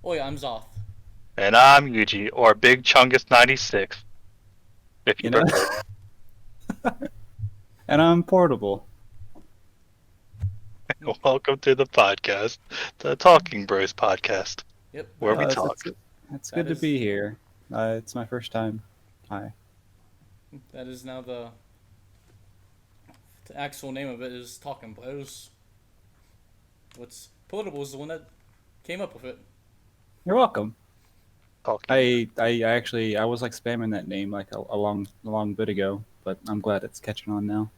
Oh yeah, I'm Zoth. And I'm Yjui, or Big Chungus 96, if you You know? prefer. And I'm portable. Welcome to the podcast, the Talking Bros podcast, Yep, where we It's, talk. it's, it's that good to is be here. It's my first time. Hi. that is now the actual name of it is Talking Bros. What's Portable is the one that came up with it. You're welcome. Talking. I was like spamming that name like a long bit ago, but I'm glad it's catching on now.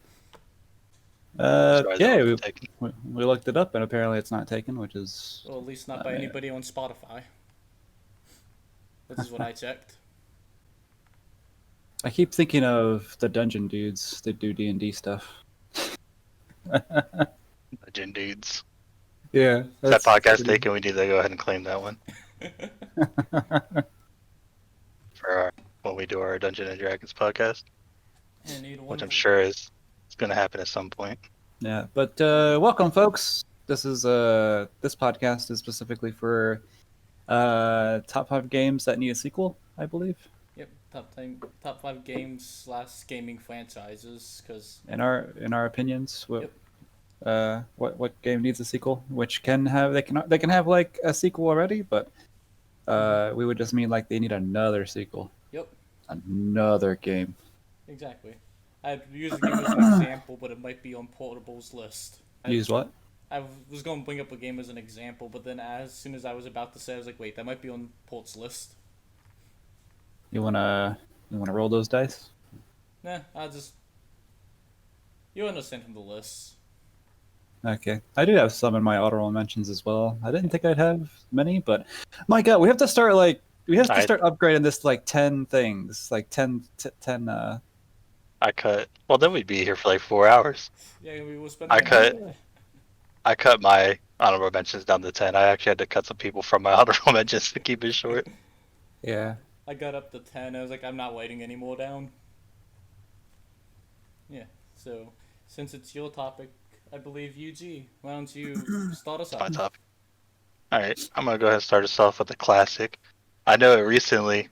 Surprised it Yeah, wasn't taken. we looked it up and apparently it's not taken, which is Well, at least not by anybody on Spotify. This is what I checked. I keep thinking of the Dungeon Dudes that do D&D stuff. Legend dudes. Yeah, Is that podcast taken? We need to go ahead and claim that one for when we do our Dungeon and Dragons podcast, And need which one. I'm sure is going to happen at some point. Yeah, but welcome, folks. This podcast is specifically for top 5 games that need a sequel, I believe. Yep, top 5 games / gaming franchises. Cause In our opinions, Yep. what game needs a sequel? Which they can have like a sequel already, but we would just mean like they need another sequel, Yep, another game. exactly. I'd use the game as an example, but it might be on Portable's list. Use what? I was going to bring up a game as an example, but then as soon as I was about to say, I was like, wait, that might be on Port's list. You wanna roll those dice? Nah, you understand from the list. Okay, I do have some in my honorable mentions as well. I didn't think I'd have many, but my God, we have to start upgrading this to like 10 things, like 10. Well, then we'd be here for like 4 hours. Yeah, we were spending I cut my honorable mentions down to 10. I actually had to cut some people from my honorable mentions to keep it short. Yeah. I got up to 10. I was like, I'm not writing any more down. Yeah, so since it's your topic, I believe Yjui, why don't you start us My off? topic. Alright, I'm going to go ahead and start us off with a classic. I know it recently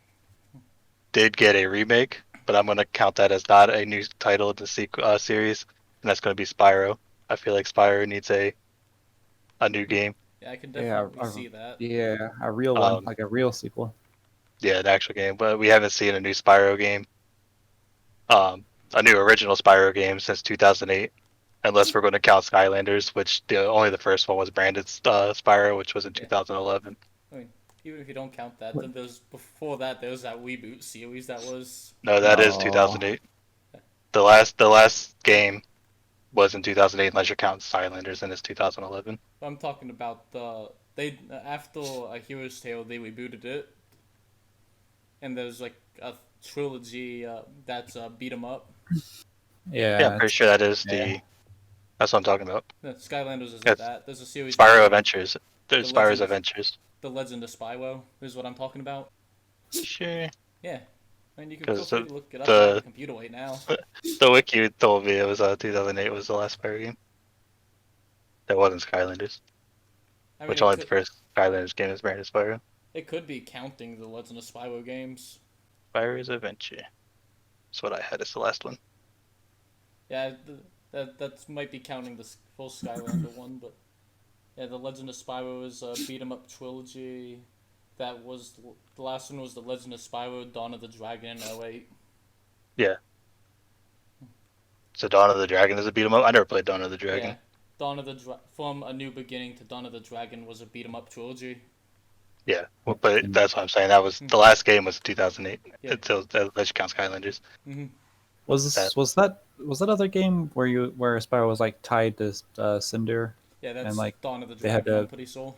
did get a remake, but I'm going to count that as not a new title in the series, and that's going to be Spyro. I feel like Spyro needs a new game. Yeah, I can definitely see that. Yeah, a real one, like a real sequel. Yeah, an actual game, but we haven't seen a new Spyro game. A new original Spyro game since 2008, unless we're going to count Skylanders, which only the first one was branded Spyro, which was in 2011. I mean, even if you don't count that, then before that there was that reboot series that was. No, that is 2008. The last game was in 2008, unless you count Skylanders, and it's 2011. I'm talking about after A Hero's Tale they rebooted it, and there's like a trilogy that's beat 'em up. Yeah, I'm pretty sure that is that's what I'm talking about. Skylanders isn't that. There's a series. Spyro Adventures. There's Spyro's Adventures. The Legend of Spyro is what I'm talking about. Sure. Yeah. I mean, you can feel free to look it up on the computer right now. The wiki told me it was 2008 was the last Spyro game. That wasn't Skylanders. I mean, which only the first Skylanders game is branded Spyro. It could be counting the Legend of Spyro games. Spyro's Adventure. That's what I had as the last one. Yeah, that might be counting the full Skylander one, but yeah, the Legend of Spyro is a beat 'em up trilogy. That was the last one was the Legend of Spyro: Dawn of the Dragon in 08. Yeah. So Dawn of the Dragon is a beat 'em up. I never played Dawn of the Dragon. Yeah, from A New Beginning to Dawn of the Dragon was a beat 'em up trilogy. Yeah, well, but that's what I'm saying. That was the last game was 2008. Yeah. Until that you count Skylanders. Mm-hmm. Was that other game where Spyro was like tied to Cinder? Yeah, that's and, like, Dawn of the Dragon. I'm pretty sure.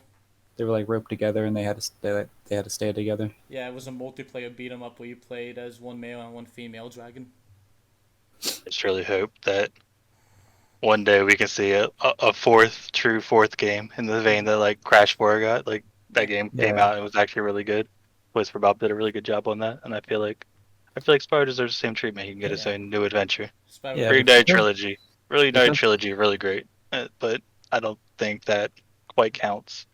They were like roped together and they had to stay together. Yeah, it was a multiplayer beat 'em up where you played as one male and one female dragon. I just really hope that one day we can see a true fourth game in the vein that like Crash 4 got. Like that game came out and it was actually really good. Voice for Bob did a really good job on that, and I feel like Spyro deserves the same treatment. He can get his own new adventure. Reignited Trilogy, really great. But I don't think that quite counts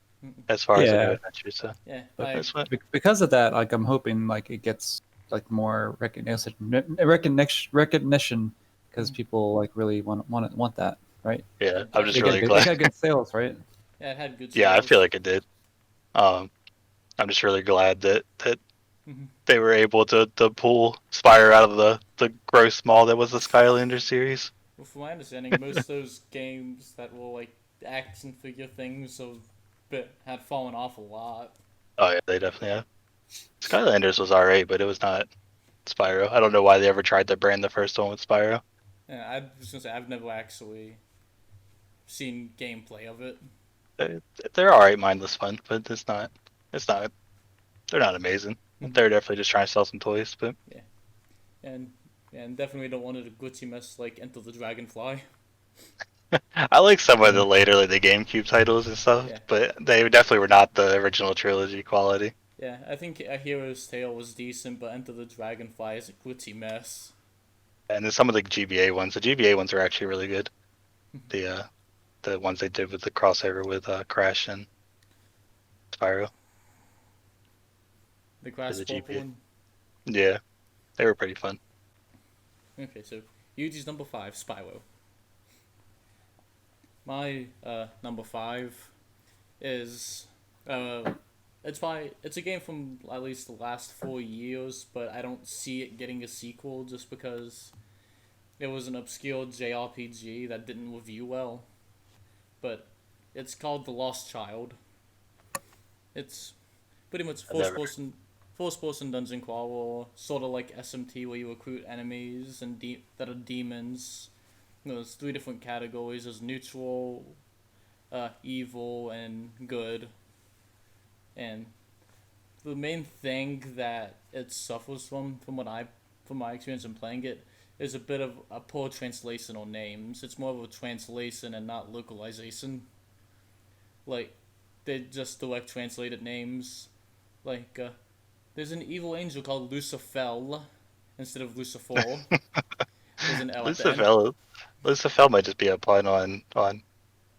as far as a new Yeah. adventure. So Yeah, But that's what. because of that, like I'm hoping like it gets like more recognition because people like really want that, right? Yeah, it I'm just They definitely. get really good. They glad. got good sales, right? Yeah, it had good Yeah, I feel sales. like it did. Um, I'm just really glad that Hmm. they were able to pull Spyro out of the gross maul that was the Skylander series. Well, from my understanding, most of those games that were like action figure things had fallen off a lot. Oh yeah, they definitely have. Skylanders was alright, but it was not Spyro. I don't know why they ever tried to brand the first one with Spyro. Yeah, I was gonna say I've never actually seen gameplay of it. They- They're alright, mindless fun, but it's not. It's not. They're not amazing. Mhm. They're definitely just trying to sell some toys. But Yeah, and definitely don't want it a glitchy mess like Enter the Dragonfly. I like some of Yeah. the later, like the GameCube titles and stuff. Yeah, But they definitely were not the original trilogy quality. yeah. I think A Hero's Tale was decent, but Enter the Dragonfly is a glitchy mess. And then some of the GBA ones. The GBA ones are actually really good. The ones they did with the crossover with Crash and Spyro The for Grass the Purple GBA. one. Yeah, they were pretty fun. Okay, so Yuji's number 5, Spyro. My number 5 is it's a game from at least the last 4 years, but I don't see it getting a sequel just because it was an obscure JRPG that didn't review well. But it's called The Lost Child. It's pretty much I've never. first person dungeon crawler, sort of like SMT where you recruit enemies that are demons. There's 3 different categories: there's neutral, evil, and good. And the main thing that it suffers from my experience in playing it, is a bit of a poor translation on names. It's more of a translation and not localization. Like, they just direct translated names. Like, there's an evil angel called Lucifer instead of Lucifer. There's an L at the end. Lucifer might just be a pun on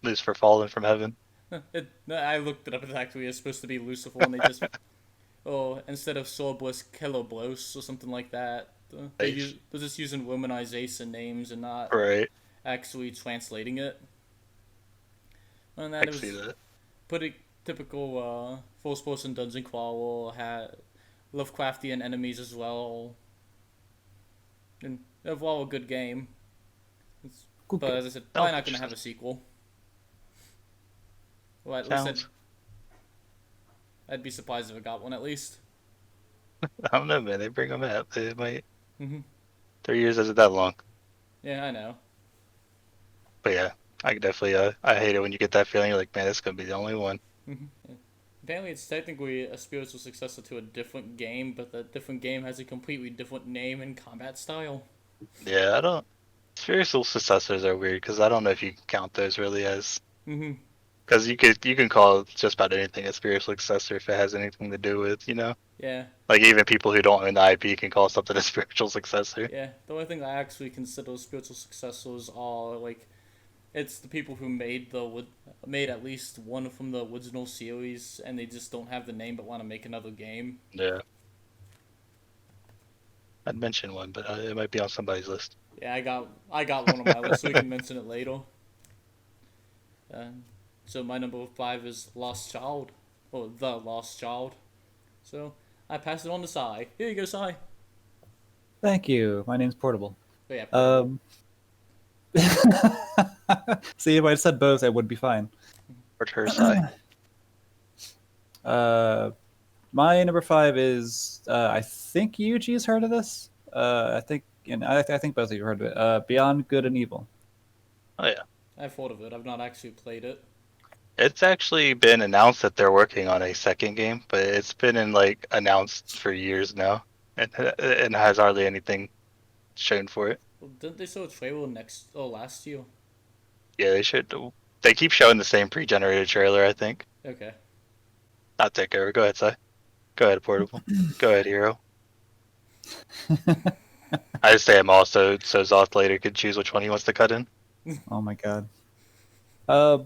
Lucifer fallen from heaven. No, I looked it up. It actually is supposed to be Lucifer, and they just instead of Sorbus, Keloblos or something like that. Nice. They're just using romanization names and not Right, actually translating it. And I that it can see was that. pretty typical first person dungeon crawler. Had Lovecraftian enemies as well, and overall a good game. But as I said, Sounds probably not gonna have interesting. a sequel. Well, at least Sounds. I'd be surprised if it got one at least. I don't know, man. They bring them out. They might. Hmm. 3 years isn't that long. Yeah, I know. But yeah, I could definitely. I hate it when you get that feeling. You're like, man, this gonna be the only one. Hmm. Apparently, it's technically a spiritual successor to a different game, but the different game has a completely different name and combat style. Yeah, I don't. Spiritual successors are weird because I don't know if you can count those really as. Hmm. Because you can call just about anything a spiritual successor if it has anything to do with Yeah, like even people who don't own the IP can call something a spiritual successor. yeah. The only thing I actually consider spiritual successors are like it's the people who made at least one from the original series, and they just don't have the name but want to make another game. Yeah, I'd mention one, but it might be on somebody's list. Yeah, I got one on my list, so we can mention it later. So my number 5 is Lost Child, or The Lost Child. So I pass it on to Sai. Here you go, Sai. Thank you. My name's Portable. Oh yeah, portable. See, if I said both, I would be fine. Or to her side. My number 5 is I think Yuji's heard of this. I think both of you heard of it. Beyond Good and Evil. Oh yeah, I've thought of it. I've not actually played it. it's actually been announced that they're working on a second game, but it's been like announced for years now, and has hardly anything shown for it. Well, didn't they show a trailer last year? Yeah, they should. They keep showing the same pre-generated trailer. I think. Okay. Not take over. Go ahead, Si. Go ahead, Portable. Go ahead, Hero. I just say I'm also so Zoth later could choose which one he wants to cut in. Oh my god. Uh,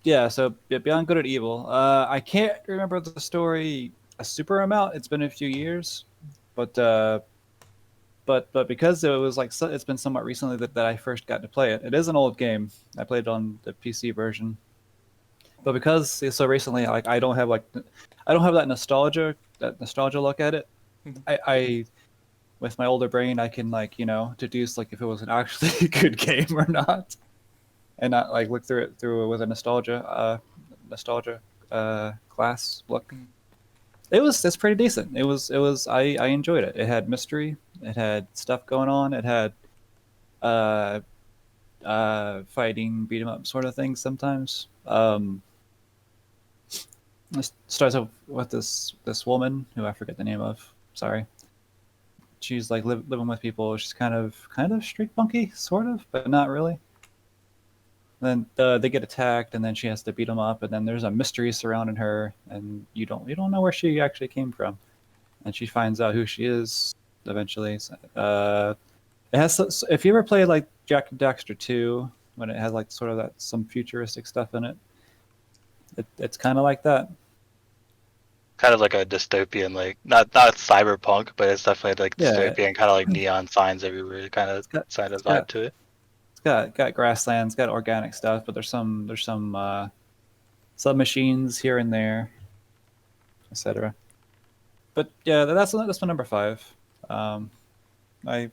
yeah, so Beyond Good and Evil. I can't remember the story a super amount. It's been a few years, but but because it was like it's been somewhat recently that I first got to play it. It is an old game. I played it on the PC version, but because it's so recently, like I don't have that nostalgia look at it. I with my older brain, I can like deduce like if it was an actually good game or not, and not like look through it through with a nostalgia glass look. It's pretty decent. I enjoyed it. It had mystery. It had stuff going on. It had uh fighting beat 'em up sort of things sometimes. It starts off with this woman who I forget the name of. Sorry. She's like living with people. She's kind of street punky, sort of, but not really. Then they get attacked, and then she has to beat them up, and then there's a mystery surrounding her, and you don't know where she actually came from, and she finds out who she is eventually. It has if you ever played like Jack and Daxter 2, when it has like sort of that some futuristic stuff in it, it's kind of like that. Kind of like a dystopian, like not cyberpunk, but it's definitely like Yeah, dystopian, kind of like neon signs everywhere, kind of side of it's vibe got to it. it's got grasslands, got organic stuff, but some machines here and there, etc. But yeah, that's my number 5. Um, I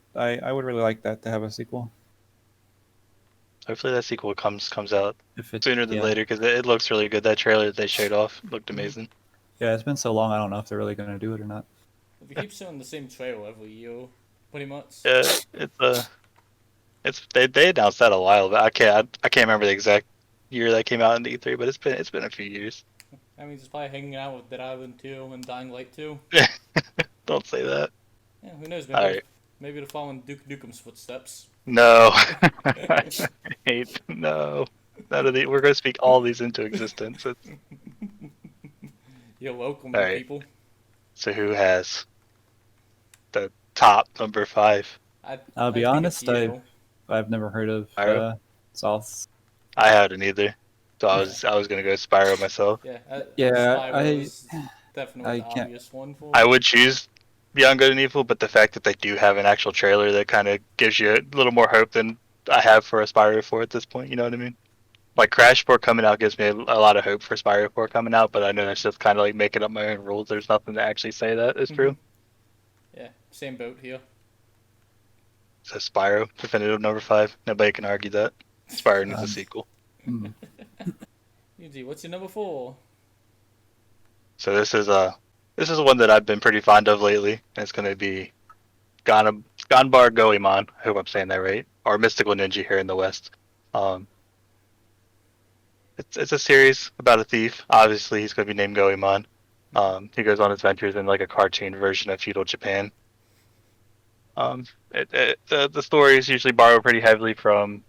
would really like that to have a sequel. Hopefully that sequel comes out If it sooner than yeah later because it looks really good. That trailer that they showed off looked amazing. yeah, it's been so long. I don't know if they're really going to do it or not. They keep showing the same trailer every year, pretty much. Yeah, it's they announced that a while, but I can't remember the exact year that came out in E3, but it's been a few years. I mean, just probably hanging out with Dead Island 2 and Dying Light 2. Don't say that. Yeah, who knows? All right. Maybe to follow in Duke Nukem's footsteps. No. I hate no. None of the we're gonna speak all these into existence. You're welcome, All right. people. So who has the top number 5? I'll be honest, I've never heard of Zoth. I hadn't either. So I was gonna go Spyro myself. Yeah, Yeah, is definitely the can't- obvious one for I would choose Beyond Good and Evil, but the fact that they do have an actual trailer that kind of gives you a little more hope than I have for a Spyro 4 at this point. You know what I mean? Like Crash 4 coming out gives me a lot of hope for Spyro 4 coming out, but I know that's just kind of like making up my own rules. There's nothing to actually say that is true. Yeah, same boat here. So Spyro, definitive number 5. Nobody can argue that. Spyro needs a sequel. Yjui, what's your number 4? So this is one that I've been pretty fond of lately, and it's going to be Ganbar Goemon. I hope I'm saying that right. Or Mystical Ninja here in the West. It's a series about a thief. Obviously, he's going to be named Goemon. He goes on adventures in like a cartoon version of feudal Japan. The stories usually borrow pretty heavily from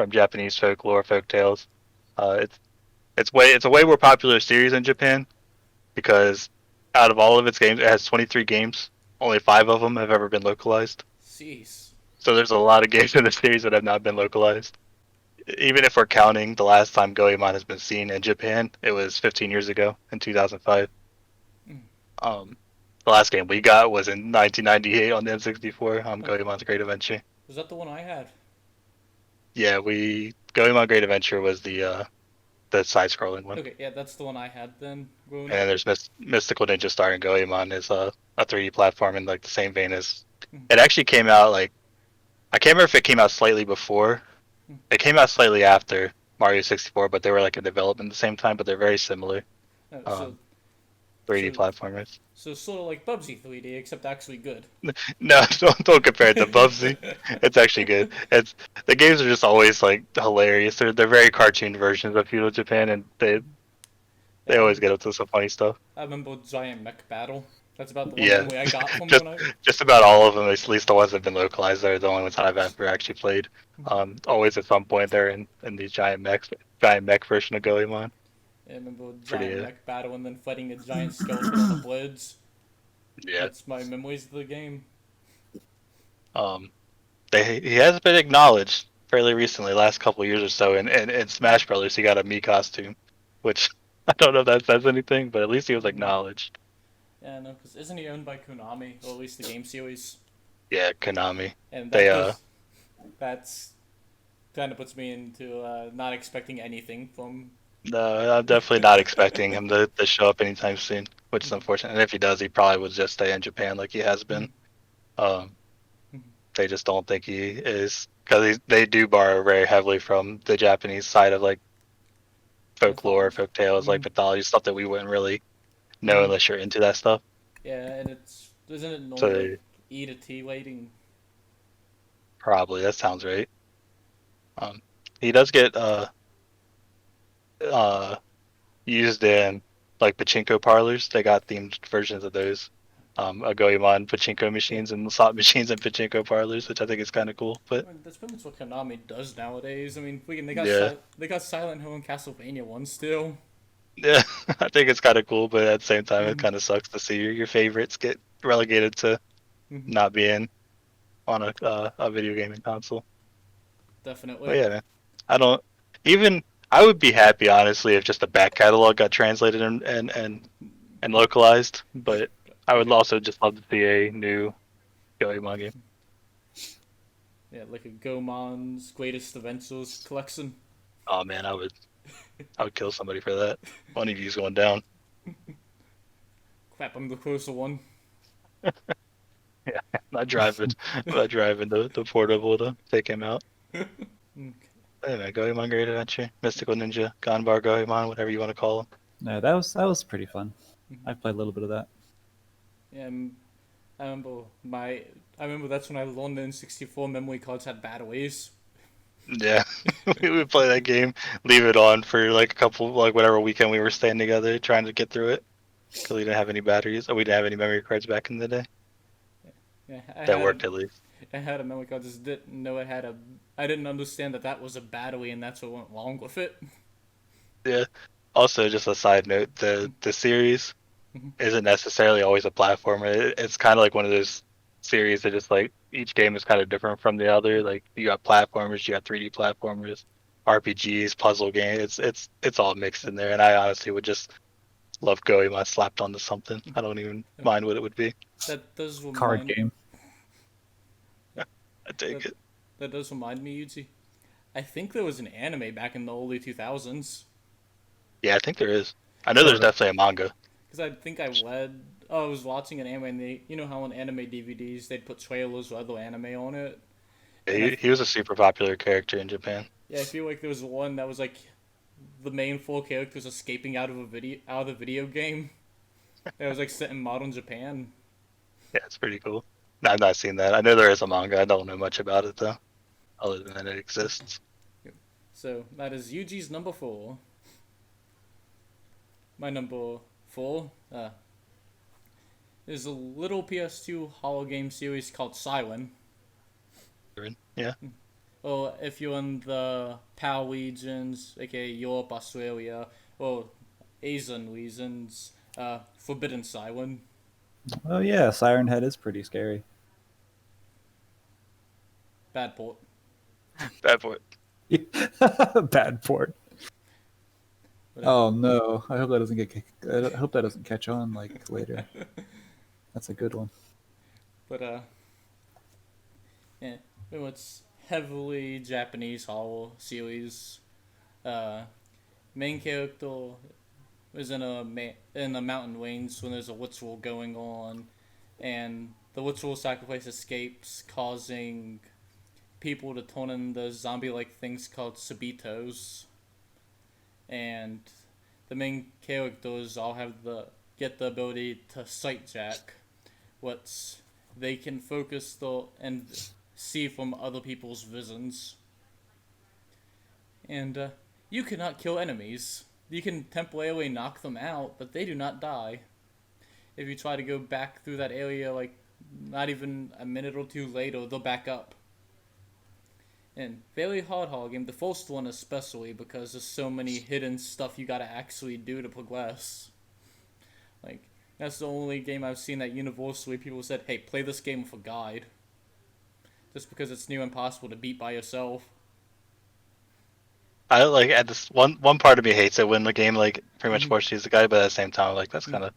Japanese folklore, folk tales. It's a way more popular series in Japan because out of all of its games, it has 23 games. Only 5 of them have ever been localized. Jeez. So there's a lot of games in the series that have not been localized. Even if we're counting the last time Goemon has been seen in Japan, it was 15 years ago in 2005. The last game we got was in 1998 on the N64. Goemon's Great Adventure. Was that the one I had? Yeah, Goemon Great Adventure was the side-scrolling one. Okay, yeah, that's the one I had then. And then there's Mystical Ninja starring Goemon is a 3D platform in like the same vein as. It actually came out like I can't remember if it came out slightly before. It came out slightly after Mario 64, but they were like in development at the same time. But they're very similar. 3D platformers. So sort of like Bubsy 3D, except actually good. No, don't compare it to Bubsy. It's actually good. The games are just always like hilarious. They're very cartoon versions of feudal Japan, and they always get up to some funny stuff. I remember Giant Mech Battle. That's about the one memory I got from just about all of them, at least the ones that have been localized, they're the only ones that I've ever actually played. Always at some point they're in these giant mech version of Goemon. Yeah, I remember Giant Mech Battle and then fighting a giant skeleton on the blades. Yeah. That's my memories of the game. He has been acknowledged fairly recently, last couple of years or so, in Smash Brothers. He got a Mii costume. which I don't know if that says anything, but at least he was acknowledged. Yeah, no, because isn't he owned by Konami, or at least the game series? Yeah, Konami. And They that's kind of puts me into not expecting anything from. no, I'm definitely not expecting him to show up anytime soon, which is unfortunate. And if he does, he probably would just stay in Japan like he has been. Um, they just don't think he is because they do borrow very heavily from the Japanese side of like folklore, Mythology. folk tales, like mythology stuff that we wouldn't really know unless you're into that stuff. Yeah, and isn't it So normally like E to T waiting? probably that sounds right. He does get uh used in like pachinko parlors. They got themed versions of those. A Goemon pachinko Yeah, machines and slot machines and pachinko parlors, which I think is kind of cool. But I mean, that's pretty much what Konami does nowadays. I mean, yeah, they got Silent Hill and Castlevania one still. yeah, I think it's kind of cool. But at the same time, it kind of sucks to see your favorites get relegated to not being on a video gaming console. But Definitely. yeah, man, I don't even. I would be happy honestly if just the back catalog got translated and localized. But I Like would a also just love to see a new Goemon game. yeah, like a Gomon's Greatest Adventures collection. Oh man, I would kill somebody for that. One of you's going down. Crap, I'm the closer one. Yeah, not driving, not driving the portable to take him out. Mm, Hey man, Goemon Great Adventure, Mystical Ninja, Ganbar Goemon, whatever you want to call him. No, that was pretty fun. I played a little bit of that. Yeah, I remember I remember that's when I learned the N64 memory cards had batteries. Yeah, we would play that game, leave it on for like a couple, like whatever weekend we were staying together, trying to get through it because we didn't have any batteries, or we didn't have any memory cards back in the day. Yeah, That worked at least. I had a memory card, just didn't know it had a. I didn't understand that was a battery, and that's what went wrong with it. Yeah. Also, just a side note, the series isn't necessarily always a platformer. It's kind of like one of those series that just like each game is kind of different from the other. Like you got platformers, you got 3D platformers, RPGs, puzzle games. It's all mixed in there. And I honestly would just love Goemon slapped onto something. I don't even mind what it would be. That does Card remind game. I take that, it. that does remind me, Yjui. I think there was an anime back in the early 2000s. Yeah, I think there is. I know For there's definitely a manga. Because I think I read. Oh, I was watching an anime, and you know how on anime DVDs they'd put trailers or other anime on it, Yeah, and he was a super popular character in Japan. yeah, I feel like there was one that was like the main four characters escaping out of the video game. That was like set in modern Japan. Yeah, it's pretty cool. No, I've not seen that. I know there is a manga. I don't know much about it though, other than that it exists. So that is Yuji's number 4. My number 4 is a little PS2 holo game series called Siren. Yeah. Or if you're in the PAL regions, aka Europe, Australia, or Asian regions, Forbidden Siren. Oh yeah, Siren Head is pretty scary. Bad port. Bad boy. Bad port. But, Oh no! I hope that doesn't I hope that doesn't catch on like later. That's a good one. but yeah, it's heavily Japanese horror series. Uh, Main character is in a mountain range when there's a ritual going on, and the ritual sacrifice escapes, causing people to turn into zombie-like things called sabitos. And the main characters all get the ability to sight jack, which they can focus and see from other people's visions. And you cannot kill enemies. You can temporarily knock them out, but they do not die. If you try to go back through that area, like not even a minute or two later, they'll back up. And very hard game. The first one especially because there's so many hidden stuff you gotta actually do to progress. Like that's the only game I've seen that universally people said, "Hey, play this game with a guide." Just because it's near impossible to beat by yourself. I like at this one part of me hates it when the game like pretty much Mhm. forces the guy, but at the same time, like that's Mm. kind of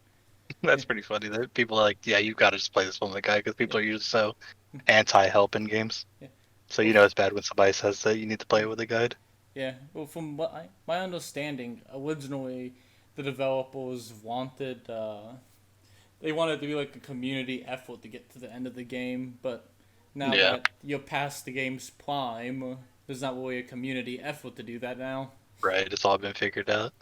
that's Yeah. pretty funny. That people are like, yeah, you got to just play this one with the guy because people Yeah. are usually so anti-help in games. Yeah. So Well, you know it's bad when somebody says that you need to play it with a guide. yeah. Well, from what my understanding, originally the developers wanted they wanted it to be like a community effort to get to the end of the game, but now Yeah, that you're past the game's prime, there's not really a community effort to do that now. right. It's all been figured out.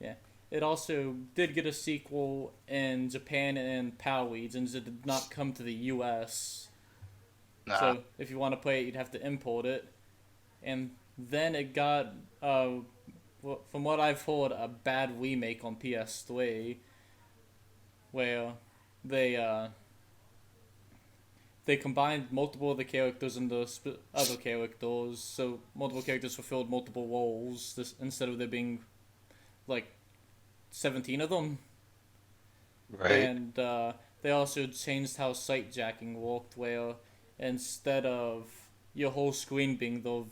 Yeah. It also did get a sequel in Japan and PAL regions. It did not come to the US. Nah, So if you want to play it, you'd have to import it. And then it got, from what I've heard, a bad remake on PS3 where they uh, they combined multiple of the characters into other characters, so multiple characters fulfilled multiple roles. Instead of there being like 17 of them, right. and they also changed how sight jacking worked, where instead of your whole screen being the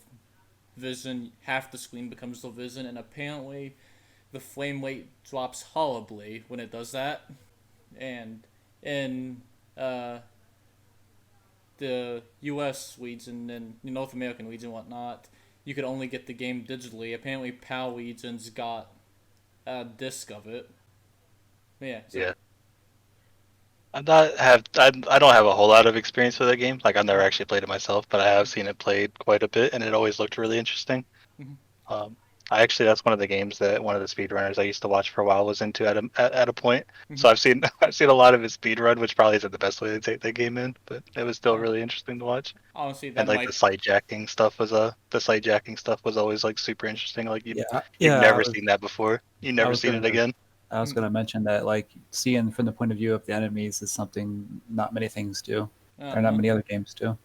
vision, half the screen becomes the vision, and apparently the frame rate drops horribly when it does that. And in the U.S. region and North American region and whatnot, you could only get the game digitally. Apparently, PAL regions got a disc of it. Yeah, so Yeah. I don't have a whole lot of experience with that game. Like I've never actually played it myself, but I have seen it played quite a bit, and it always looked really interesting. mhm. Um, I actually that's one of the games that one of the speedrunners I used to watch for a while was into at a point. So Mhm. I've seen I've seen a lot of his speedrun, which probably isn't the best way to take that game in, but it was still Uh, really interesting to watch. honestly, And that like the might. site jacking stuff was the site jacking stuff was always like super interesting. Like you've Yeah. never seen that before. You've I never was seen it gonna again. I was Mm, gonna mention that like seeing from the point of view of the enemies is something not many things do, or not uh-uh. many other games do.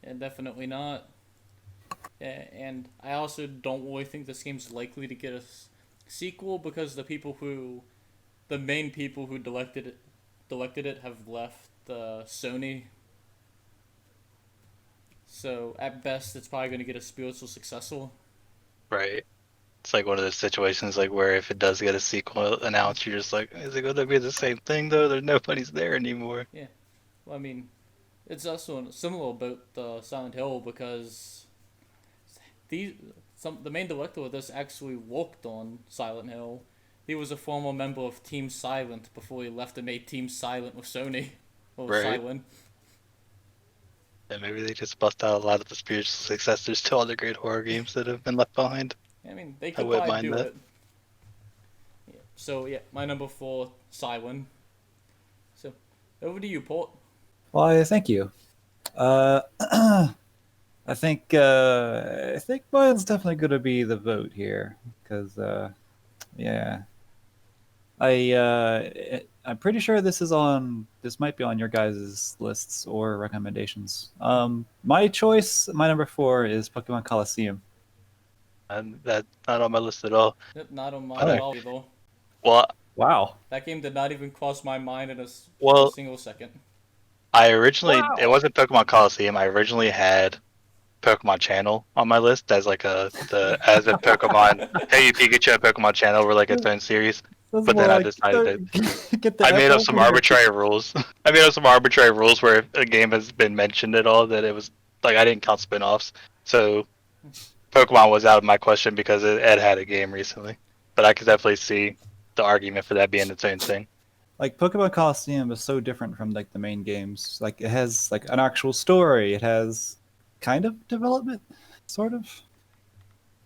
Yeah, definitely not. Yeah, and I also don't really think this game's likely to get a sequel because the main people who directed it have left Sony. So at best, it's probably going to get a spiritual successor. Right. It's like one of those situations like where if it does get a sequel announced, you're just like, is it going to be the same thing though? There's nobody's there anymore. Yeah, well, I mean, it's also similar about Silent Hill because these the main director of this actually worked on Silent Hill. He was a former member of Team Silent before he left and made Team Silent with Sony or Right. Silent. And maybe they just bust out a lot of the spiritual successors to all the great horror games that have been left behind. I mean, they I could wouldn't probably mind do that. it. Yeah. So yeah, my number four, Silent. So over to you, Port. Why, thank you. Uh, I think mine's definitely gonna be the vote here because yeah, I'm pretty sure this might be on your guys' lists or recommendations. My choice, my number four is Pokemon Coliseum. And that's not on my list at all. Yep, not on But mine at Oh, all either. well, wow. That game did not even cross my mind in a well, single second. I originally it Wow. wasn't Pokemon Coliseum. I originally had Pokemon Channel on my list as like as a Pokemon Hey Pikachu and Pokemon Channel were like its own series. That's But more then I like decided that get the I F made up off some me. arbitrary rules. I made up some arbitrary rules where if a game has been mentioned at all that it was like I didn't count spin-offs. So Pokemon was out of my question because it had a game recently. But I could definitely see the argument for that being its own thing. Like Pokemon Coliseum is so different from like the main games. Like it has like an actual story. It has kind of development, sort of.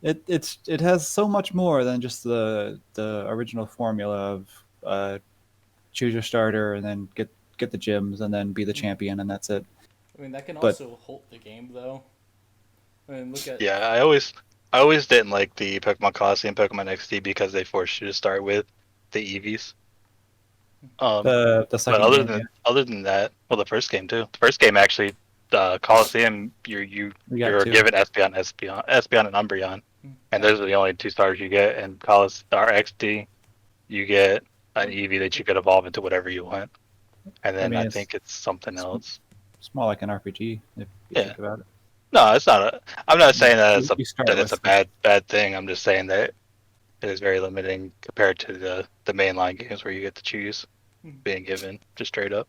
It has so much more than just the original formula of choose your starter and then get the gyms and then be the champion and that's it. I mean, that can But also halt the game though. I mean, look at Yeah, I always didn't like the Pokemon Coliseum, Pokemon XD because they forced you to start with the Eevees. the But second game, yeah, other than that, well, the first game too. The first game actually, Coliseum, we got you're two. given Espeon, and Umbreon, and those are the only two stars you get. And Star XD, you get an Eevee that you could evolve into whatever you want. And I then mean, I think it's something it's else. it's more like an RPG if you Yeah, think about it. No, it's not. I'm not saying that You start it's a with bad thing. I'm just saying that you start it's a with bad thing. I'm just saying that it is very limiting compared to the mainline games where you get to choose being given just straight up.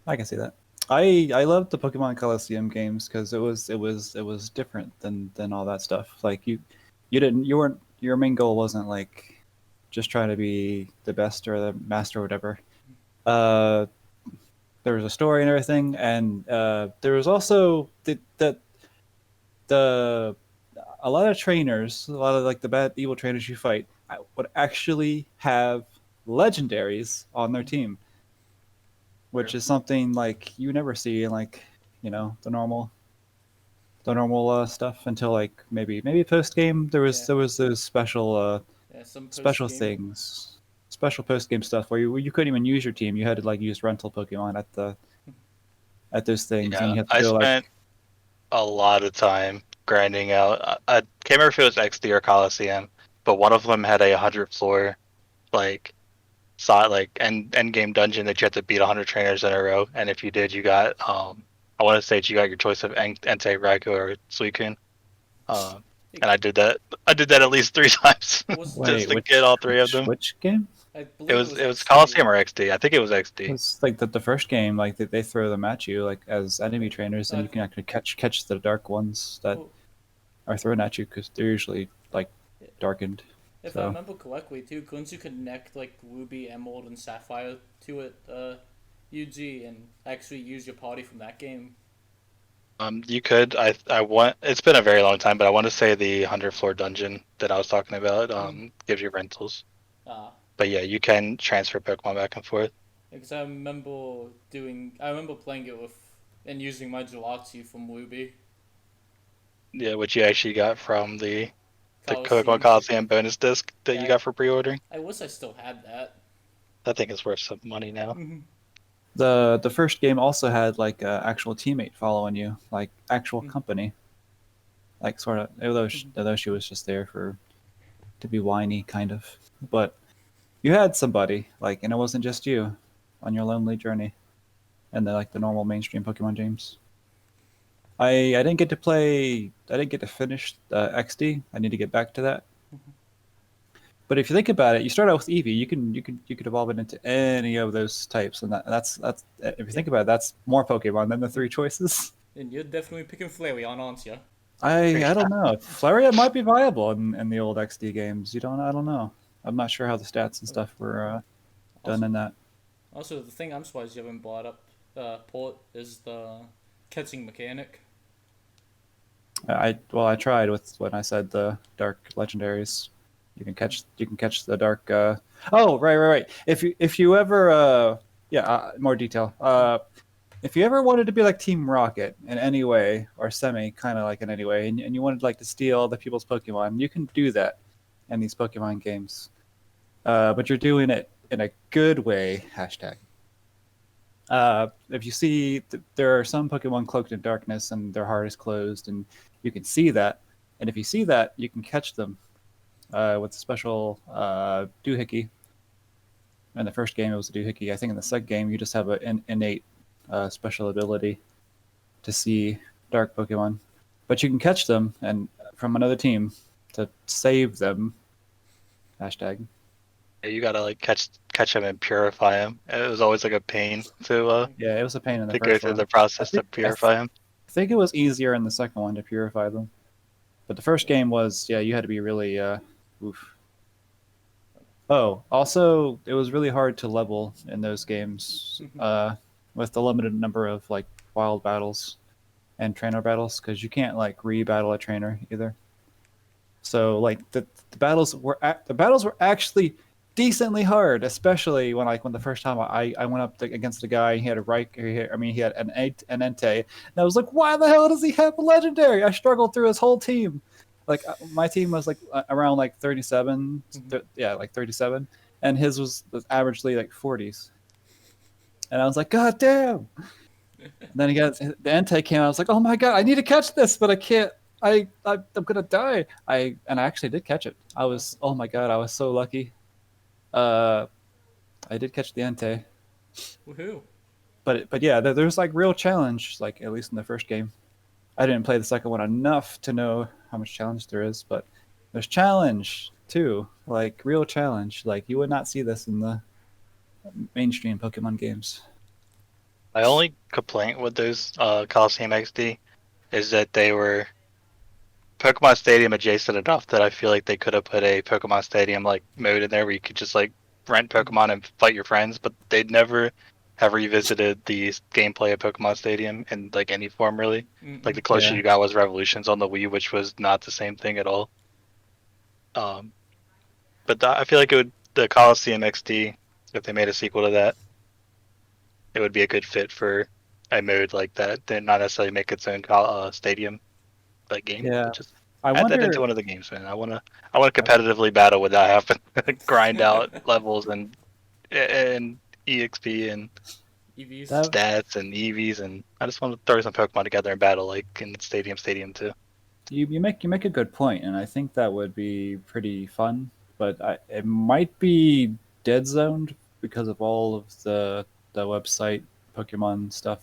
I can see that. I loved the Pokemon Coliseum games because it was different than all that stuff. Like you weren't your main goal wasn't like just trying to be the best or the master or whatever. Uh, there was a story and everything, and there was also the a lot of trainers, a lot of like the bad evil trainers you fight would actually have legendaries on their team, which is something like you never see in like the normal stuff until like maybe post game there was those some post special game. things, special post game stuff where you couldn't even use your team. You had to like use rental Pokemon at those things, and Yeah, you have to I go like spent a lot of time grinding out. I can't remember if it was XD or Coliseum, but one of them had a 100 floor like end game dungeon that you had to beat 100 trainers in a row, and if you did, you got I want to say you got your choice of Entei, Raikou, or Suicune. Um, and I did that. I did that at least 3 times Was wait just to get all three of them. which game? I It believe it was was it was XD. Coliseum or XD. I think it was XD. It's like the first game, like they throw them at you like as enemy trainers, and you can actually catch the dark ones that Well, are thrown at you because they're usually like darkened. if I So remember correctly, too, couldn't you connect like Ruby, Emerald, and Sapphire to it, Yjui, and actually use your party from that game? You could. I want. It's been a very long time, but I want to say the 100 floor dungeon that I was talking about gives you rentals. Ah, But yeah, you can transfer Pokemon back and forth. because I remember playing it with and using my Gelati from Ruby Yeah, which you actually got from the Pokemon Coliseum. Coliseum bonus disc that you Yeah, got for pre-ordering. I wish I still had that. I think it's worth some money now. the first game also had like a actual teammate following you, like actual company, like sort of. Although she was just there to be whiny, kind of, but you had somebody like, and it wasn't just you on your lonely journey, and the normal mainstream Pokemon games. I didn't get to play. I didn't get to finish XD. I need to get back to that. But if you think about it, you start out with Eevee. You could evolve it into any of those types, and that's if you think about it, that's more Pokemon than the three choices. And you're definitely picking Flareon, aren't you? I don't know. Flareon might be viable in the old XD games. I don't know. I'm not sure how the stats and stuff were done in that. Also, the thing I'm surprised you haven't brought up, Port, is the catching mechanic. I tried with when I said the dark legendaries. You can catch the dark. Oh, right. If you ever more detail. If you ever wanted to be like Team Rocket in any way or semi kind of like in any way, and you wanted like to steal other people's Pokemon, you can do that in these Pokemon games. But you're doing it in a good way. Hashtag. If you see, there are some Pokemon cloaked in darkness and their heart is closed, and you can see that. And if you see that, you can catch them with a special doohickey. In the first game, it was a doohickey. I think in the second game, you just have an innate special ability to see dark Pokemon. But you can catch them and from another team to save them. Hashtag. Yeah, you gotta like catch them and purify them. It was always like a pain to Yeah, it was a pain in the to go first through one. the process to purify them. I think it was easier in the second one to purify them. But the first game was, you had to be really, oof. Oh, also, it was really hard to level in those games with the limited number of like wild battles and trainer battles, because you can't like re-battle a trainer either. So like the battles were actually decently hard, especially when the first time I went up against a guy. He had a he had an Entei, and I was like, why the hell does he have a legendary? I struggled through his whole team. Like my team was like around like 37, like 37, and his was averagely like 40s. And I was like, God damn! And then the Entei came out. I was like, oh my god, I need to catch this, but I can't. I'm gonna die. I actually did catch it. Oh my god, I was so lucky. I did catch the Entei. Woohoo! but yeah, there's like real challenge. Like at least in the first game, I didn't play the second one enough to know how much challenge there is, but there's challenge too, like real challenge. Like you would not see this in the mainstream Pokemon games. My only complaint with those Coliseum XD is that they were Pokemon Stadium adjacent enough that I feel like they could have put a Pokemon Stadium like mode in there where you could just like rent Pokemon and fight your friends, but they'd never have revisited the gameplay of Pokemon Stadium in like any form really. Like the closest Yeah. you got was Revolutions on the Wii, which was not the same thing at all. But I feel like it would the Coliseum XD if they made a sequel to that, it would be a good fit for a mode like that. Then not necessarily make its own stadium like game, Yeah. but just I add that into wonder. one of the games, man. I want to competitively battle without having to grind out levels and exp and EVs. That stats and EVs, and I just want to throw some Pokemon together and battle like in Stadium too. you make a good point, and I think that would be pretty fun. But it might be dead zoned because of all of the website Pokemon stuff.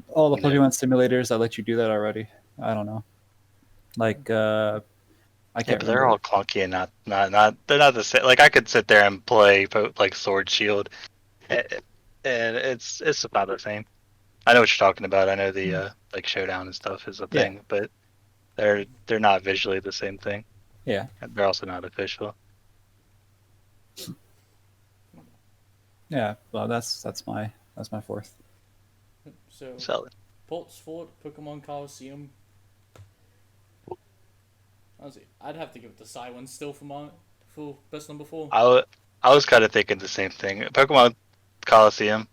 All the Yeah, Pokemon simulators that let you do that already. I don't know. Like I yeah, can't but they're all remember. clunky and not they're not the same. Like I could sit there and play like Sword Shield, and it's about the same. I know what you're talking about. I know the like showdown and stuff is a Yeah, thing, but they're not visually the same thing. yeah, And they're also not official. yeah. Well, that's my fourth. So, So ports for Pokemon Coliseum. Honestly, I'd have to give it to Cylon still for best number 4. I was kind of thinking the same thing. Pokemon Coliseum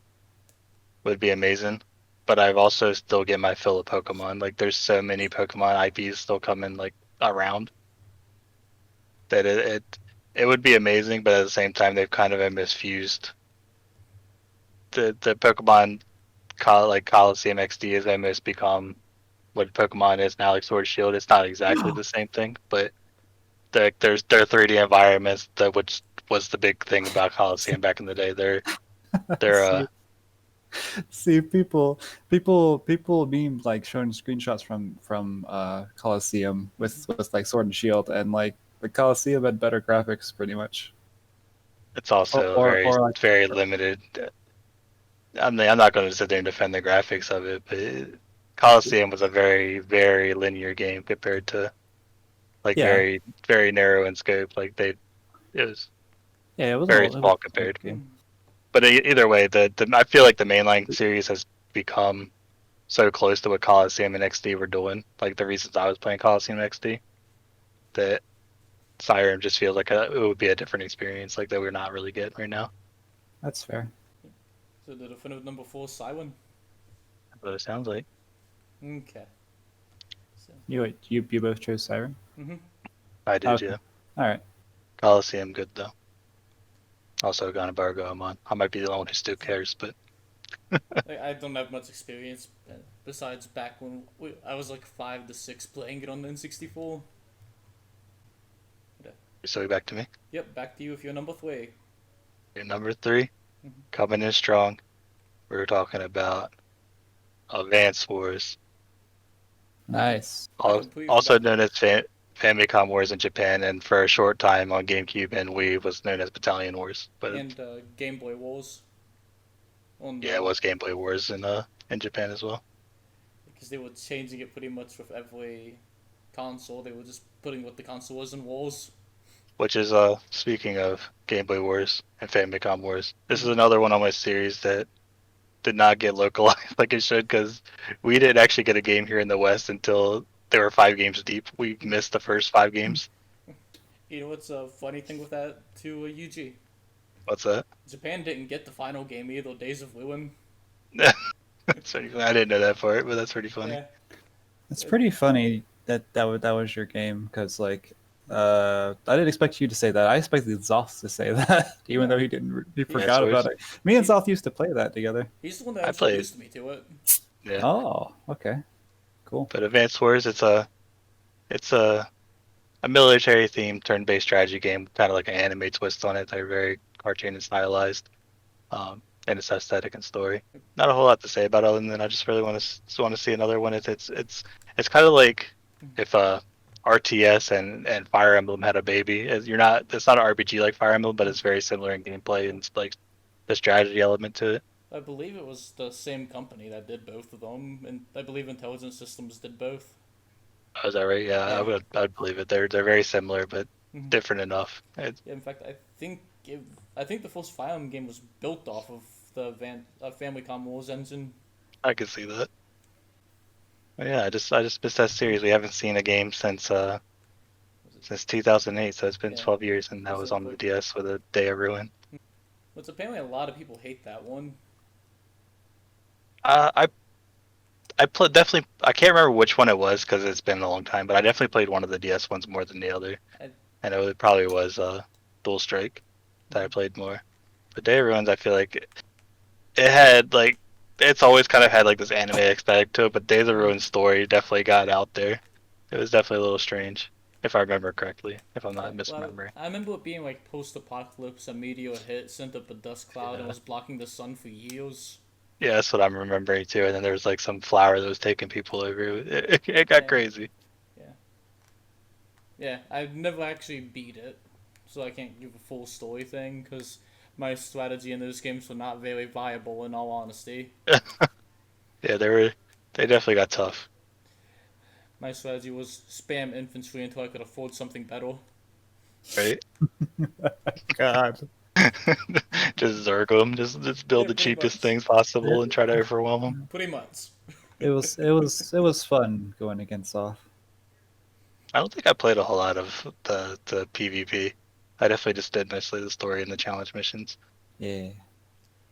would be amazing, but I've also still get my fill of Pokemon. Like there's so many Pokemon IPs still coming like around that it would be amazing, but at the same time they've kind of misfused the Pokemon like Coliseum XD has almost become what Pokemon is now, like Sword Shield. It's not exactly the same thing, but there's their 3D environments that which was the big thing about Coliseum back in the day. They're see, see, people meme like showing screenshots from Coliseum with like Sword and Shield, and like the Coliseum had better graphics, pretty much. it's Or also or, or like very limited. I'm not going to sit there and defend the graphics of it, but Coliseum was a very linear game compared to like yeah, very narrow in scope. Like it was yeah. very It was small a compared. game. But either way, the I feel like the mainline series has become so close to what Coliseum and XD were doing. Like the reasons I was playing Coliseum XD, that Skyrim just feels like it would be a different experience, like that we're not really getting right now. That's fair. So the definitive number 4, Cylon. But it sounds like Okay. So, You both chose Siren. mhm. I did, Okay. yeah. All right. Coliseum good though. Also got embargo I'm on. I might be the only one who still cares, but I don't have much experience besides back when I was like 5 to 6 playing it on the N64. so back to me. Yep, back to you if you're number 3. Your number 3, coming in strong. We were talking about Advance Wars, Nice. I completely also forgot. known as Famicom Wars in Japan, and for a short time on GameCube and Wii was known as Battalion Wars. But And Game Boy Wars. On yeah, it was Game Boy Wars in Japan as well. because they were changing it pretty much with every console. They were just putting what the console was in Wars. Which is speaking of Game Boy Wars and Famicom Wars, this is Mhm. another one on my series that did not get localized like it should, because we didn't actually get a game here in the West until they were 5 games deep. We missed the first 5 games. You know what's a funny thing with that too, Yjui? What's that? Japan didn't get the final game either, Days of Ruin. That's pretty funny. I didn't know that part, but that's pretty funny. Yeah. It's pretty funny that was your game, because like I didn't expect you to say that. I expected Zoth to say that, even though he Advance forgot about Wars. it. Me and Zoth used to play that together. He's the one that I played, introduced me to it. yeah. Oh, okay, cool. But Advance Wars, it's a military themed turn-based strategy game, kind of like an anime twist on it. They're very cartoon and stylized. in its aesthetic and story. Not a whole lot to say about it other than I just really want to see another one. It's kind of like if RTS and Fire Emblem had a baby. It's not an RPG like Fire Emblem, but it's very similar in gameplay and like the strategy element to it. I believe it was the same company that did both of them, and I believe Intelligent Systems did both. Oh, is that right? Yeah, Yeah. I'd believe it. They're very similar, but Mhm. different enough. Yeah, in fact, I think the first Fire Emblem game was built off of the Famicom Wars engine. I could see that. But yeah, I just missed that series. We haven't seen a game since 2008, so it's been Yeah. 12 years, and that Was was it on the like? DS with a Day of Ruin. But apparently a lot of people hate that one. Uh, I definitely I can't remember which one it was because it's been a long time, but I definitely played one of the DS ones more than the other, I, and it probably was Dual Strike that I played more. But Day of Ruins, I feel like it had like it's always kind of had like this anime aesthetic to it, but Days of Ruin's story definitely got out there. It was definitely a little strange, if I remember correctly, if I'm yeah, not well, misremembering. I remember it being like post-apocalypse. A meteor hit, sent up a dust cloud, and Yeah. was blocking the sun for years. Yeah, that's what I'm remembering too. And then there was like some flower that was taking people over. It got Yeah, crazy. yeah, yeah. I've never actually beat it, so I can't give a full story thing because my strategy in those games were not very viable. In all honesty, Yeah, they definitely got tough, my strategy was spam infantry until I could afford something better. right? God. Just Zergo them, just build Yeah, the pretty cheapest much. things possible and It, try to overwhelm them. Pretty much. it was fun going against Zoth. I don't think I played a whole lot of the PvP. I definitely just did mostly the story and the challenge missions, Yeah.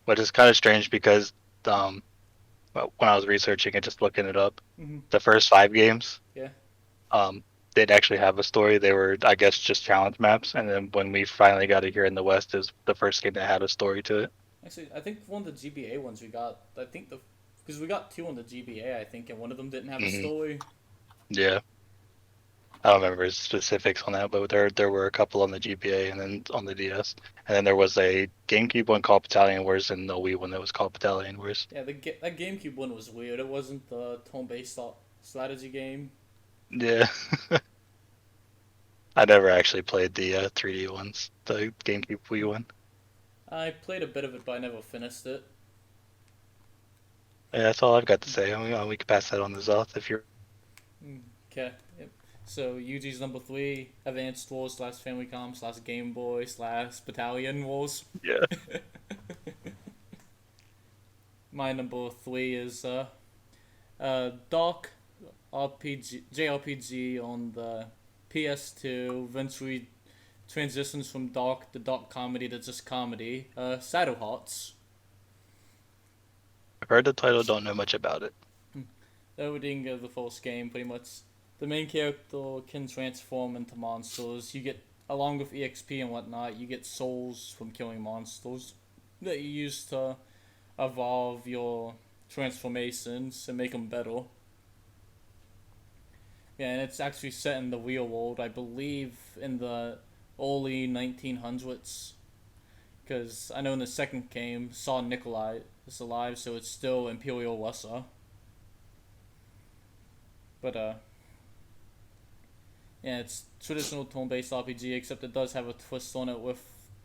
which is kind of strange because um when I was researching it, just looking it up, Hmm. the first 5 games Yeah. um didn't actually have a story. They were, I guess, just challenge maps. And then when we finally got it here in the West, is the first game that had a story to it. Actually, I think one of the GBA ones we got, I think because we got two on the GBA, I think, and one of them didn't have a Hmm. story. Yeah, I don't remember specifics on that, but there were a couple on the GBA and then on the DS, and then there was a GameCube one called Battalion Wars and the Wii one that was called Battalion Wars. Yeah, that GameCube one was weird. It wasn't the turn-based strategy game. Yeah, I never actually played the 3D ones, the GameCube Wii one. I played a bit of it, but I never finished it. Yeah, that's all I've got to say. We can pass that on to Zoth if you're. Okay. Yep. So Yuji's number 3, Advanced Wars / Famicom / Game Boy / Battalion Wars. Yeah. My number 3 is Dark RPG JRPG on the PS2. Eventually transitions from dark to dark comedy to just comedy. Shadow Hearts. I've heard the title, don't know much about it. The opening of the first game, pretty much, the main character can transform into monsters. You get, along with EXP and whatnot, you get souls from killing monsters that you use to evolve your transformations and make them better. Yeah, and it's actually set in the real world, I believe, in the early 1900s. Because I know in the second game, Saw Nikolai is alive, so it's still Imperial Russia. But yeah, it's traditional turn-based RPG, except it does have a twist on it with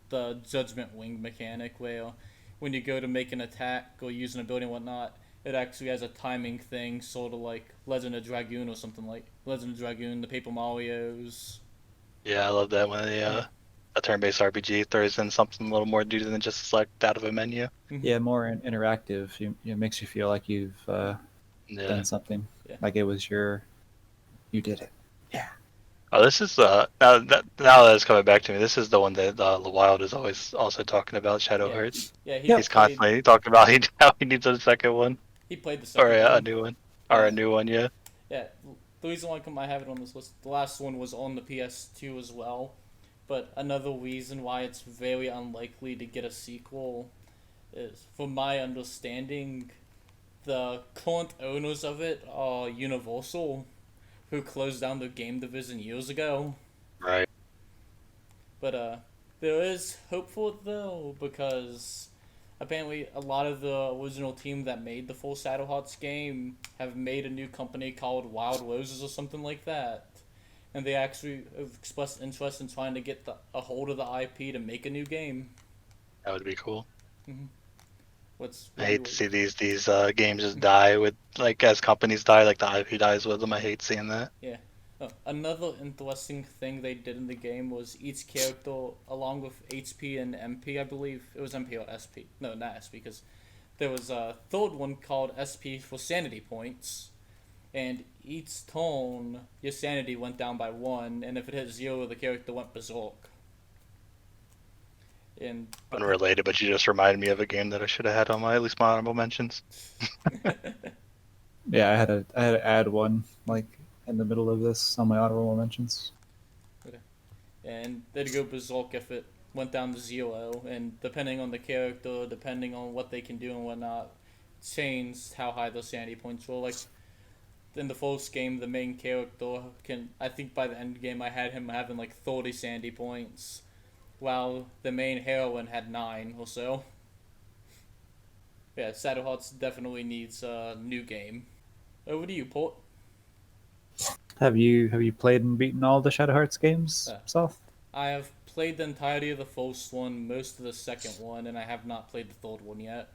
the Judgment Wing mechanic, where when you go to make an attack or use an ability and whatnot, it actually has a timing thing, sort of like Legend of Dragoon or something like Legend of Dragoon, the Paper Mario's. Yeah, I love that when a turn-based RPG throws in something a little more due than just select out of a menu. Yeah, more interactive. It makes you feel like you've Yeah. done something. Yeah. Like it was you did it. Yeah. Oh, this is now that it's coming back to me. This is the one that the Wild is always also talking about. Shadow Yeah. Hearts. Yeah, he Yep. He's played. constantly talking about how he needs a second one He played the or second a one. new one or Yeah. a new one. Yeah. Yeah, the reason why I have it on this list, the last one was on the PS2 as well, but another reason why it's very unlikely to get a sequel is, from my understanding, the current owners of it are Universal, who closed down their game division years ago. Right. But there is hope for it though, because apparently a lot of the original team that made the full Shadowhearts game have made a new company called Wild Roses or something like that. And they actually have expressed interest in trying to get a hold of the IP to make a new game. That would be cool. What's I what hate to you see these games just die with like as companies die, like the IP dies with them. I hate seeing that. Yeah. Another interesting thing they did in the game was each character, along with HP and MP, I believe it was MP or SP. No, not SP, because there was a third one called SP for sanity points, and each turn your sanity went down by 1, and if it hit 0, the character went berserk. And Unrelated, but you just reminded me of a game that I should have had on my at least my honorable mentions. Yeah, I had to add one like in the middle of this on my honorable mentions. okay. And they'd go berserk if it went down to 0, and depending on the character, depending on what they can do and whatnot, changed how high those sanity points were. Like in the first game, the main character can, I think by the end game, I had him having like 30 sanity points, while the main heroine had 9 or so. Yeah, Shadowhearts definitely needs a new game. Over to you, Port. Have you played and beaten all the Shadow Hearts games, Uh, South? I have played the entirety of the first one, most of the second one, and I have not played the third one yet.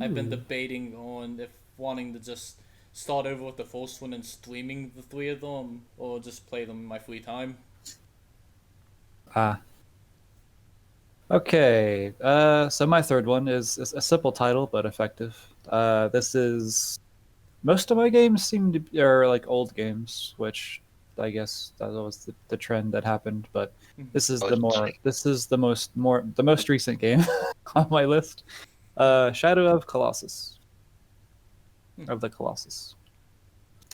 I've been Ooh. debating on if wanting to just start over with the first one and streaming the 3 of them, or just play them in my free time. Ah. Okay. So my third one is a simple title but effective. This is most of my games seem to be, are like old games, which I guess that was the trend that happened. But this is the most recent game on my list. Shadow of Colossus of the Colossus.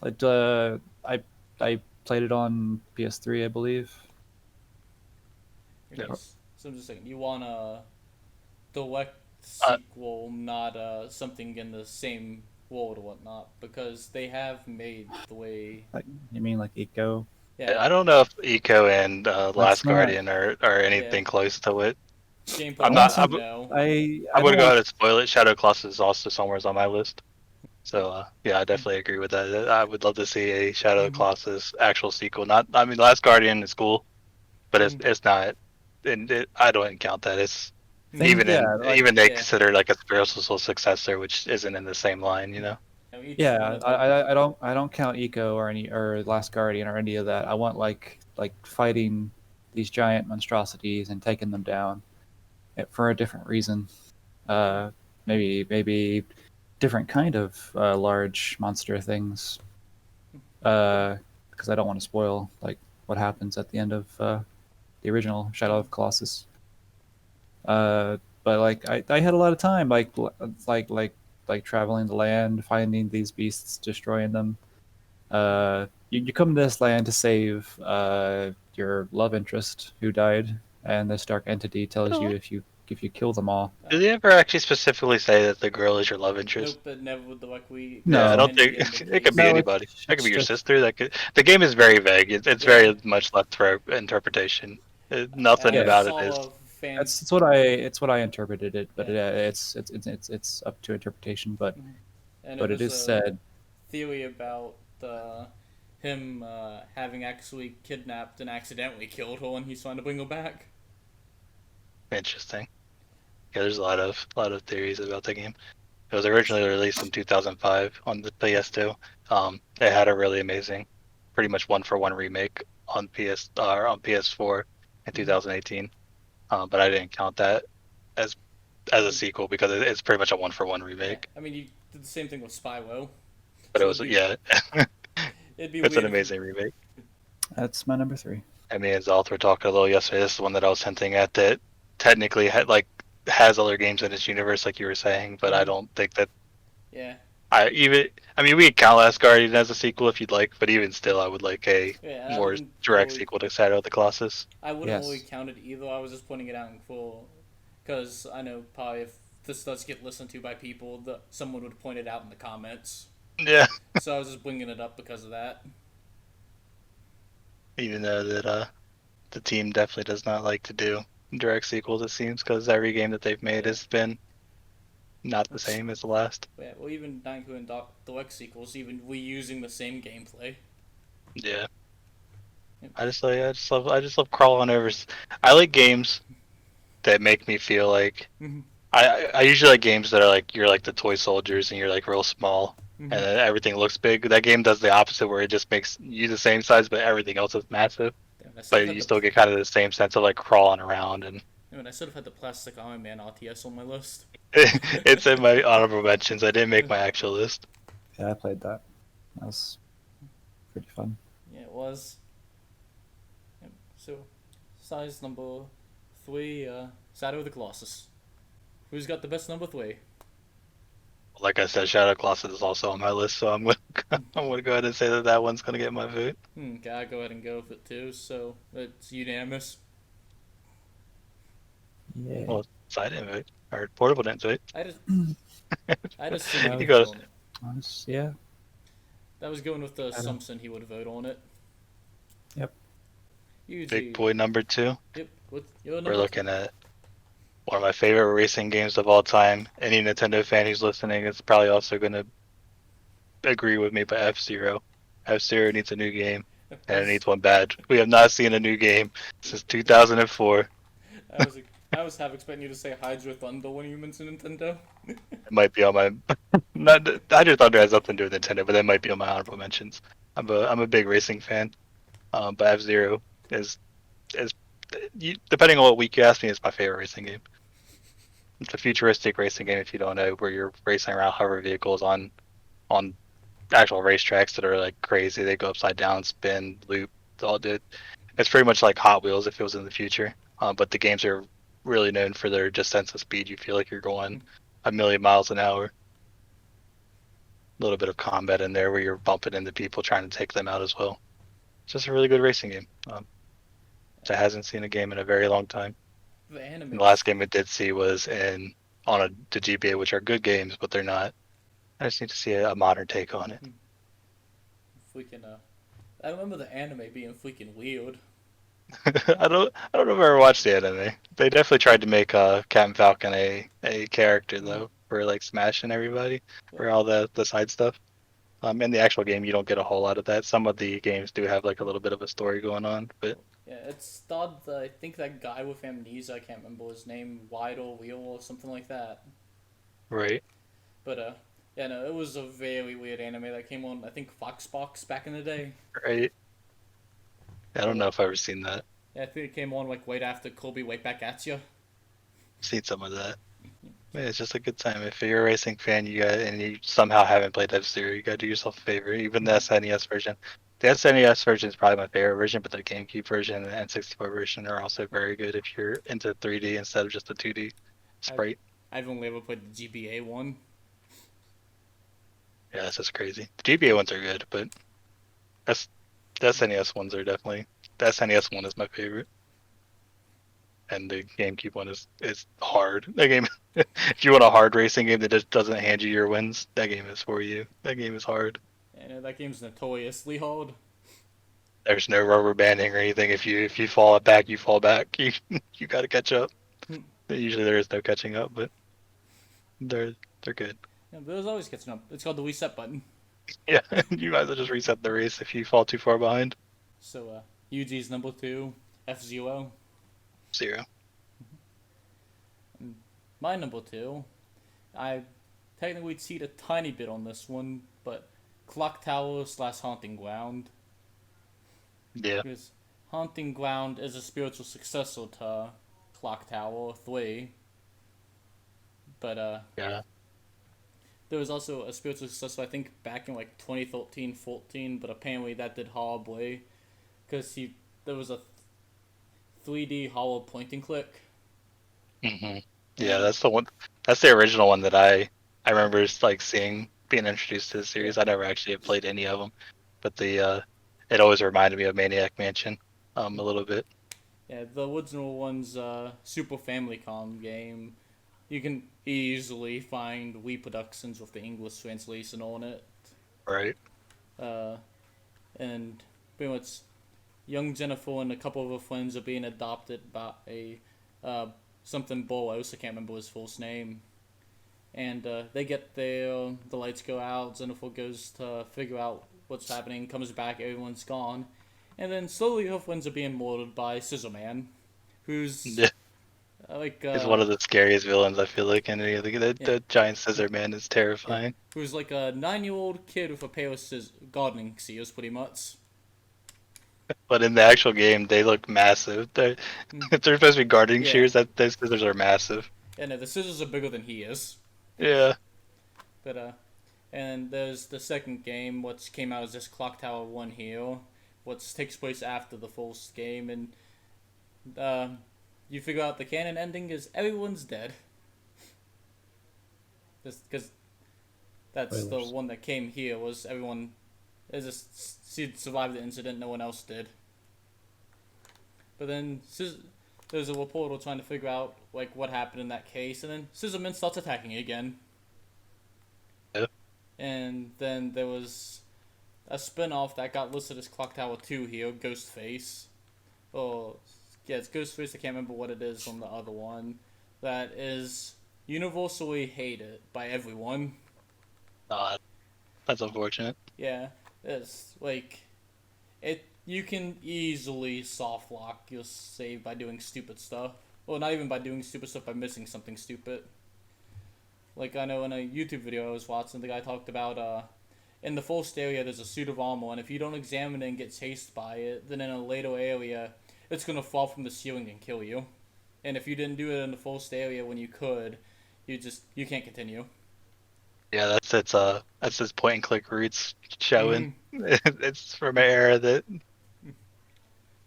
It, I played it on PS3, I believe. Okay, so I'm just saying, you want a direct Uh, sequel, not something in the same world or whatnot, because they have made the way. Like you mean like Eco? Yeah, I don't know if Eco and That's Last not. Guardian are yeah. anything close to it. Gameplay I'm I want not. wise, some. no. I'm I gonna don't go want. ahead and spoil it. Shadow Colossus is also somewhere on my list. So yeah, I definitely agree with that. I would love to see a Shadow Colossus actual sequel. Not, I mean, Last Guardian is cool, but it's not. And I don't count that. It's Thing. Yeah. Like. even they Yeah. consider like a spiritual successor, which isn't in the same line. You know. Each one Yeah. of them. I don't count Eco or any or Last Guardian or any of that. I want like fighting these giant monstrosities and taking them down for a different reason. Uh, maybe different kind of large monster things. Because I don't want to spoil like what happens at the end of the original Shadow of Colossus. But like I had a lot of time like like traveling the land, finding these beasts, destroying them. You come to this land to save your love interest who died, and this dark entity tells you if you kill them all. Did they ever actually specifically say that the girl is your love interest? Nope, but never directly Yeah, I No, don't mention think in the it could be case. no, anybody. That could it's be your just sister. That could. The game is very vague. It's Yeah, very much left for interpretation. Nothing I about yes. it is. saw a fan. That's it's what I interpreted it, but Yeah, it's up to interpretation. and it But it was is a said. theory about him having actually kidnapped and accidentally killed her, and he's trying to bring her back. Interesting. Yeah, there's a lot of theories about the game. It was originally released in 2005 on the PS2. It had a really amazing, pretty much one for one remake on on PS4 in 2018. But I didn't count that as a sequel because it's pretty much a one for one Yeah, remake. I mean, you did the same thing with Spyro, But it so was yeah, it'd be it's an weird if amazing remake. That's my number 3. I mean, as Zoth were talking a little yesterday, this is the one that I was hinting at that technically has other games in its universe, like you were saying, but I don't think that yeah, I mean, we could count Last Guardian as a sequel if you'd like, but even still, I would like a yeah. I more wouldn't direct really, sequel to Shadow of the Colossus. I wouldn't really Yes. count it either. I was just pointing it out in full, because I know probably if this does get listened to by people, someone would point it out in the comments. Yeah, So I was just bringing it up because of that. even though that the team definitely does not like to do direct sequels, it seems, because every game that they've made Yeah. has been not the same as the last. Yeah, well, even Danko and Deluxe sequels, even reusing the same gameplay. Yeah. Yep. I just love crawling over. I like games that make me feel like Mhm. I usually like games that are like you're like the toy soldiers and you're like real small and Mhm. then everything looks big. That game does the opposite where it just makes you the same size but everything else is massive. Damn, I should have But had you the. still get kind of the same sense of like crawling around and I should have had the plastic Iron Man RTS on my list. it's in my honorable mentions. I didn't make my actual list. Yeah, I played that. That was pretty fun. Yeah, it was. Yep. So, size number 3, Shadow of the Colossus. Who's got the best number 3? Like I said, Shadow Colossus is also on my list, so I'm gonna go ahead and say that one's gonna get my vote. Okay, I'll go ahead and go with it too. So it's unanimous. Yeah. Well, so I didn't vote, or Portable didn't vote. I just, I just assumed That he was- would You go. vote on it. Yeah. That was going with the Shadow. assumption he would vote on it. Yep. Yjui. Big boy number 2. Yep. What's your We're number? looking at one of my favorite racing games of all time. Any Nintendo fan who's listening is probably also going to agree with me, but F-Zero. F-Zero needs a new game, and it needs one bad. We have not seen a new game since 2004. I was half expecting you to say Hydro Thunder when you mentioned Nintendo. It might be on my not Hydro Thunder has nothing to do with Nintendo, but that might be on my honorable mentions. I'm a big racing fan, but F-Zero is depending on what week you ask me, is my favorite racing game. It's a futuristic racing game if you don't know, where you're racing around hover vehicles on actual racetracks that are like crazy. They go upside down, spin, loop, all do. It's pretty much like Hot Wheels if it was in the future. But the games are really known for their just sense of speed. You feel like you're going a million miles an hour. A little bit of combat in there where you're bumping into people trying to take them out as well. It's just a really good racing game. Which I hasn't seen a game in a very long time. The anime. And the last game it did see was the GBA, which are good games, but they're not. I just need to see a modern take on it. Freaking I remember the anime being freaking weird. I don't know if I ever watched the anime. They definitely tried to make Captain Falcon a character though, for like smashing everybody for all the side stuff. In the actual game, you don't get a whole lot of that. Some of the games do have like a little bit of a story going on, but Yeah, it starred I think that guy with amnesia. I can't remember his name, Wide or Wheel or something like that. right, But yeah, no, it was a very weird anime that came on. I think Foxbox back in the day. right. I don't know if I've ever seen that. Yeah, I think it came on like right after Kobe Right Back at You. Seen some of that. Yeah, it's just a good time. If you're a racing fan, and you somehow haven't played F-Zero, you gotta do yourself a favor. Even the SNES version. The SNES version is probably my favorite version, but the GameCube version and the N64 version are also very good if you're into 3D instead of just a 2D sprite. I've only ever played the GBA one. Yeah, that's just crazy. The GBA ones are good, but the SNES ones are definitely the SNES one is my favorite. And the GameCube one is hard. That game, if you want a hard racing game that just doesn't hand you your wins, that game is for you. That game is hard. Yeah, that game's notoriously hard. There's no rubber banding or anything. If you fall back, you fall back. You got to catch up. Usually there is no catching up, but they're good. Yeah, but there's always catching up. It's called the reset button. Yeah, you might as well just reset the race if you fall too far behind. So, Yuji's number 2, F-Zero. 0. My number 2, I technically cheat a tiny bit on this one, but Clock Tower / Haunting Ground. Yeah. Because Haunting Ground is a spiritual successor to Clock Tower 3. But, Yeah. there was also a spiritual successor, I think, back in like 2013-14, but apparently that did horribly. Because there was a 3D hollow point and click. Hmm. Yeah, that's the one. That's the original one that I remember just like seeing being introduced to the series. I never actually have played any of them, but it always reminded me of Maniac Mansion, a little bit. Yeah, the original one's Super Famicom game. You can easily find reproductions with the English translation on it. Right. And pretty much young Jennifer and a couple of her friends are being adopted by a something Bolos, I can't remember his full name. and they get there. The lights go out. Xenophil goes to figure out what's happening. Comes back. Everyone's gone, and then slowly Earth ends up being murdered by Scissor Man, who's Yeah, like he's one of the scariest villains. I feel like in any of yeah, the giant scissor man is yeah, terrifying. who's like a 9-year-old kid with a pair of gardening scissors, pretty much. But in the actual game, they look massive. Mm, If they're supposed to be gardening yeah, shears, that those scissors are massive. and the scissors are bigger than he is. Yeah. But and there's the second game, which came out as this Clock Tower 1 here, which takes place after the first game, and uh, you figure out the canon ending is everyone's dead. Just because that's the Spoilers. one that came here, was everyone is just survived the incident, no one else did. But then there's a reporter trying to figure out like what happened in that case, and then Scissorman starts attacking again. Yeah. And then there was a spin-off that got listed as Clock Tower 2 here, Ghostface. Oh, yeah, it's Ghostface, I can't remember what it is on the other one. That is universally hated by everyone. That's unfortunate. Yeah, it's like, you can easily soft lock your save by doing stupid stuff. Well, not even by doing stupid stuff, by missing something stupid. Like, I know in a YouTube video I was watching, the guy talked about, in the first area there's a suit of armor, and if you don't examine it and get chased by it, then in a later area, it's gonna fall from the ceiling and kill you. And if you didn't do it in the first area when you could, you can't continue. Yeah, that's its point and click roots showing. Mm-hmm. It's from an era that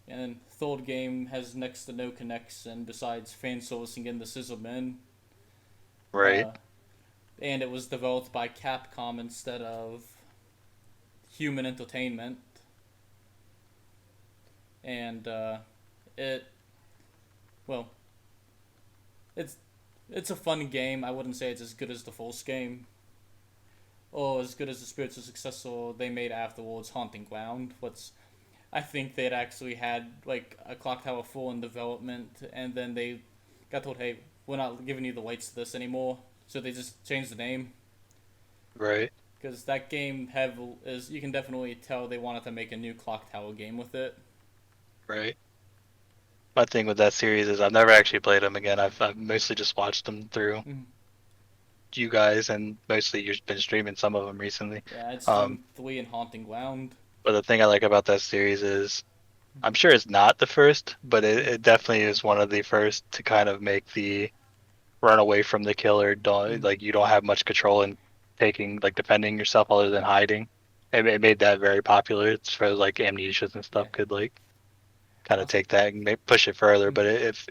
And third game has next to no connection besides fan servicing in the Sizzlemen. right. Uh, and it was developed by Capcom instead of Human Entertainment. And it, well, it's it's a fun game. I wouldn't say it's as good as the first game, or as good as the spiritual successor they made afterwards, Haunting Ground. What's I think they'd actually had like a Clock Tower 4 in development, and then they got told, "Hey, we're not giving you the rights to this anymore," so they just changed the name. Right. Because that game you can definitely tell they wanted to make a new Clock Tower game with it. Right. My thing with that series is I've never actually played them again. I've mostly just watched them through Mhm. you guys, and mostly you've been streaming some of them recently. Yeah, I'd Um, stream 3 in Haunting Ground. but the thing I like about that series is I'm sure it's not the first, but it definitely is one of the first to kind of make the run away from the killer. Don't like you don't have much control in taking like defending yourself other than hiding. It made that very popular. It's for like amnesias and stuff Yeah. could like kind of Honestly, take that and push it further. But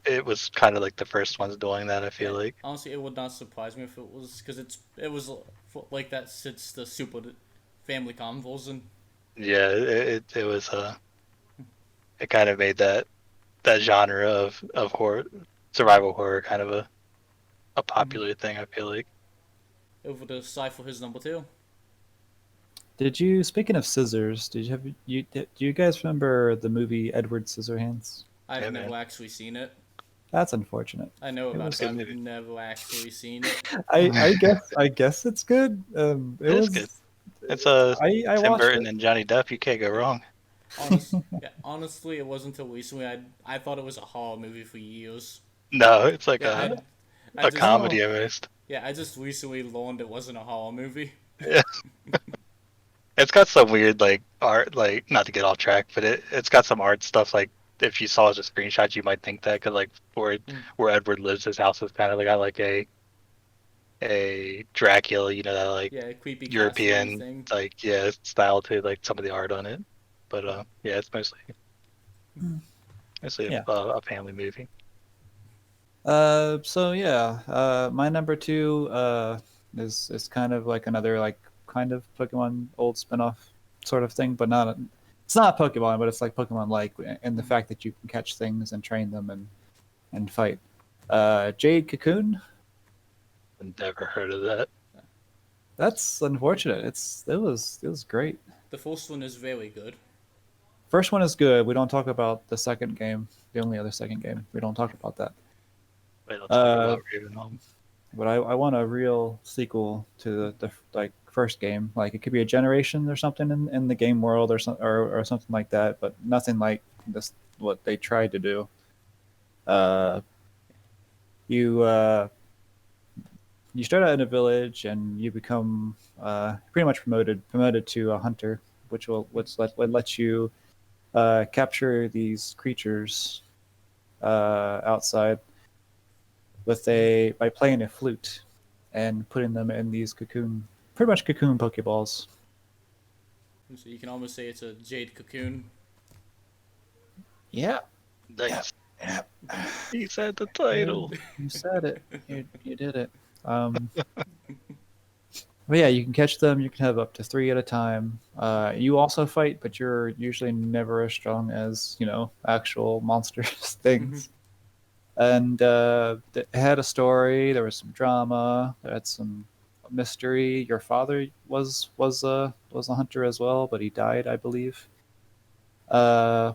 it was kind of like the first ones doing that. I feel yeah, like. honestly, it would not surprise me if it was, because it was like that since the Super Family version. Yeah, it was it kind of made that genre of horror survival horror kind of a popular thing. I feel like. Over to Cypher his number 2. Did you, speaking of scissors, do you guys remember the movie Edward Scissorhands? I've Yeah, never man. actually seen it. That's unfortunate. I know It about was it, but Good I've movie. never actually seen it. I guess it's good. It It is good. was It's I Tim watched Burton it. and Johnny Depp. You can't go wrong. Honestly, it wasn't until recently I thought it was a horror movie for years. No, it's like Yeah, I a just comedy No. almost. yeah, I just recently learned it wasn't a horror movie. Yeah. It's got some weird like art, like not to get off track, but it's got some art stuff. Like if you saw as a screenshot, you might think that because like Mm. where Edward lives, his house is kind of like got like a Dracula, you know, that like Yeah, creepy castle European thing. like yeah style to like some of the art on it. But yeah, it's mostly Yeah. a family movie. So yeah, my number two is kind of like another like kind of Pokemon old spin-off sort of thing, but it's not Pokemon, but it's like Pokemon like in the fact that you can catch things and train them and fight. Jade Cocoon. Never heard of that. That's unfortunate. It was great. The first one is very good. First one is good. We don't talk about the second game. The only other second game. We don't talk about that. Wait, let's talk Uh, about Ravenholm. But I want a real sequel to the like first game. Like it could be a generation or something in the game world or something like that. But nothing like this. What they tried to do. Uh, you you start out in a village and you become pretty much promoted to a hunter, which let you capture these creatures outside with a by playing a flute and putting them in these pretty much cocoon pokeballs. So you can almost say it's a jade cocoon. Yeah, Nice. yeah. He said the title. You said it. You did it. But yeah, you can catch them. You can have up to 3 at a time. You also fight, but you're usually never as strong as actual monstrous things. And it had a story. There was some drama. There had some mystery. Your father was a hunter as well, but he died, I believe. Uh,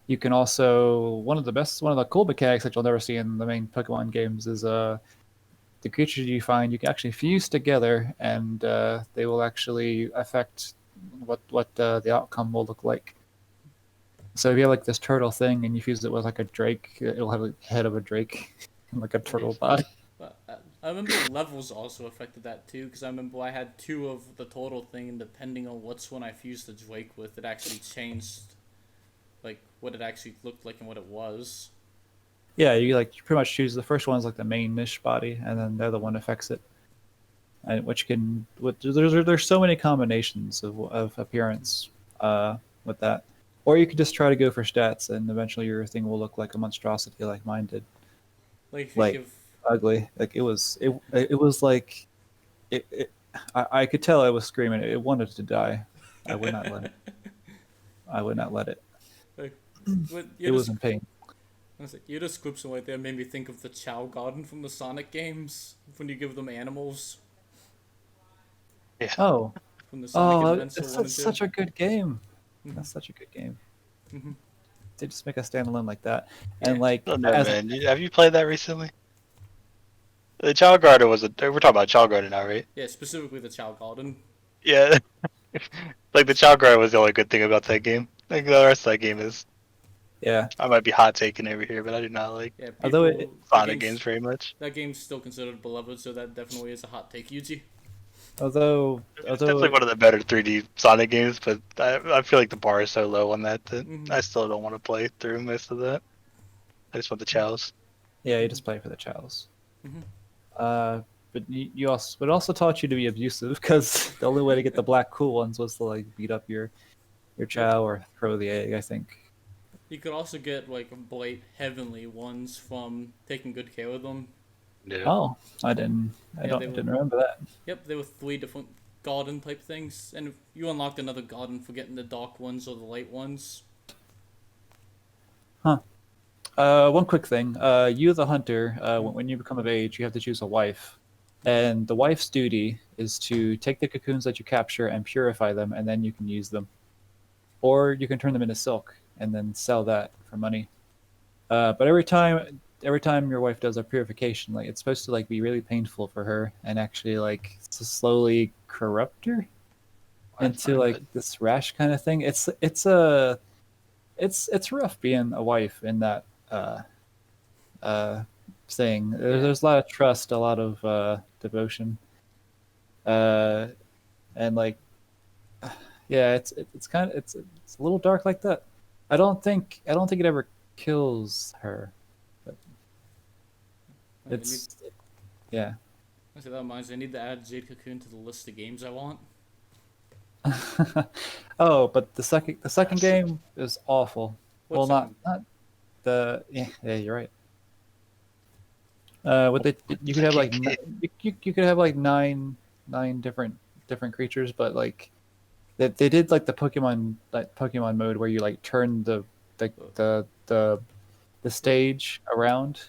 you can also one of the cool mechanics that you'll never see in the main Pokemon games is the creatures you find you can actually fuse together, and they will actually affect what the outcome will look like. So if you have like this turtle thing and you fuse it with like a drake, it'll have the head of a drake and like a turtle body. But I remember levels also affected that too, because I remember I had 2 of the total thing, and depending on what's one I fused the Drake with, it actually changed like what it actually looked like and what it was. Yeah, you pretty much choose the first one's like the main niche body, and then the other one affects it. And there's so many combinations of appearance with that. Or you could just try to go for stats, and eventually your thing will look like a monstrosity, like mine did. Like if you Like give ugly. Like it was like it I could tell it was screaming. It wanted to die. I would not let it. I would not let it. like what It was in pain. your description right there made me think of the Chow Garden from the Sonic games when you give them animals Yeah. Oh, from the Sonic oh, Adventure it's 1 and 2. such a good game. Mhm. That's such a good game. Mhm. They just make a standalone like that, Yeah. and like Oh, no, as man. Have you played that recently? The Child Garden was we're talking about Child Garden now, right? Yeah, specifically the Chow Garden. Yeah. Like the Child Garden was the only good thing about that game. Like the rest of that game is, yeah, I might be hot taking over here, but I do not like Yeah, although people Sonic games very much. that game's still considered beloved, so that definitely is a hot take, Yjui. It's definitely one of the better 3D Sonic games, but I feel like the bar is so low on that that Mhm. I still don't want to play through most of that. I just want the chows. yeah, you just play for the chows. Mhm. But you also but it also taught you to be abusive because the only way to get the black cool ones was to like beat up your chow or throw the egg. I think. You could also get like bright heavenly ones from taking good care of them. Yeah. Oh, I didn't. I Yeah, don't. they I were. didn't remember that. Yep, there were 3 different garden type things, and you unlocked another garden for getting the dark ones or the light ones. Huh. One quick thing. You, the hunter, when you become of age, you have to choose a wife, and the wife's duty is to take the cocoons that you capture and purify them, and then you can use them, or you can turn them into silk and then sell that for money. But every time your wife does a purification, like it's supposed to like be really painful for her and actually like to slowly corrupt her That's into not like good. this rash kind of thing. It's rough being a wife in that uh, thing. Yeah. There's a lot of trust, a lot of devotion, uh, and like yeah, it's kind of it's a little dark like that. I don't think it ever kills her, but I need. it's yeah. I say that reminds me. I need to add Jade Cocoon to the list of games I want. Oh, but the second Yes. game is awful. What Well, not second? not the yeah, you're right. What they you could have Second like game. you could have like nine different creatures, but like they did like Pokemon mode where you like turn the the the, the stage around.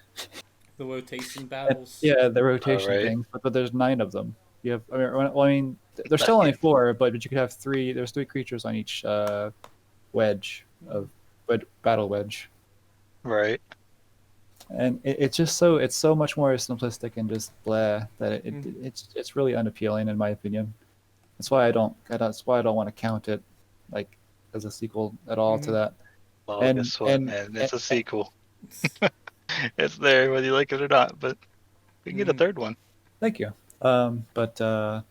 The rotation battles. Yeah, the All rotation right. thing, but there's 9 of them. You have I mean there's still only 4, but you could have 3. There's 3 creatures on each wedge of battle wedge. Right. and it's so much more simplistic and just blah that it's really unappealing in my opinion. That's why I don't want to count it like as a sequel at all to that. Well, And guess what, and, man? and, It's a sequel. It's there whether you like it or not. But we can get a third one. thank you. But I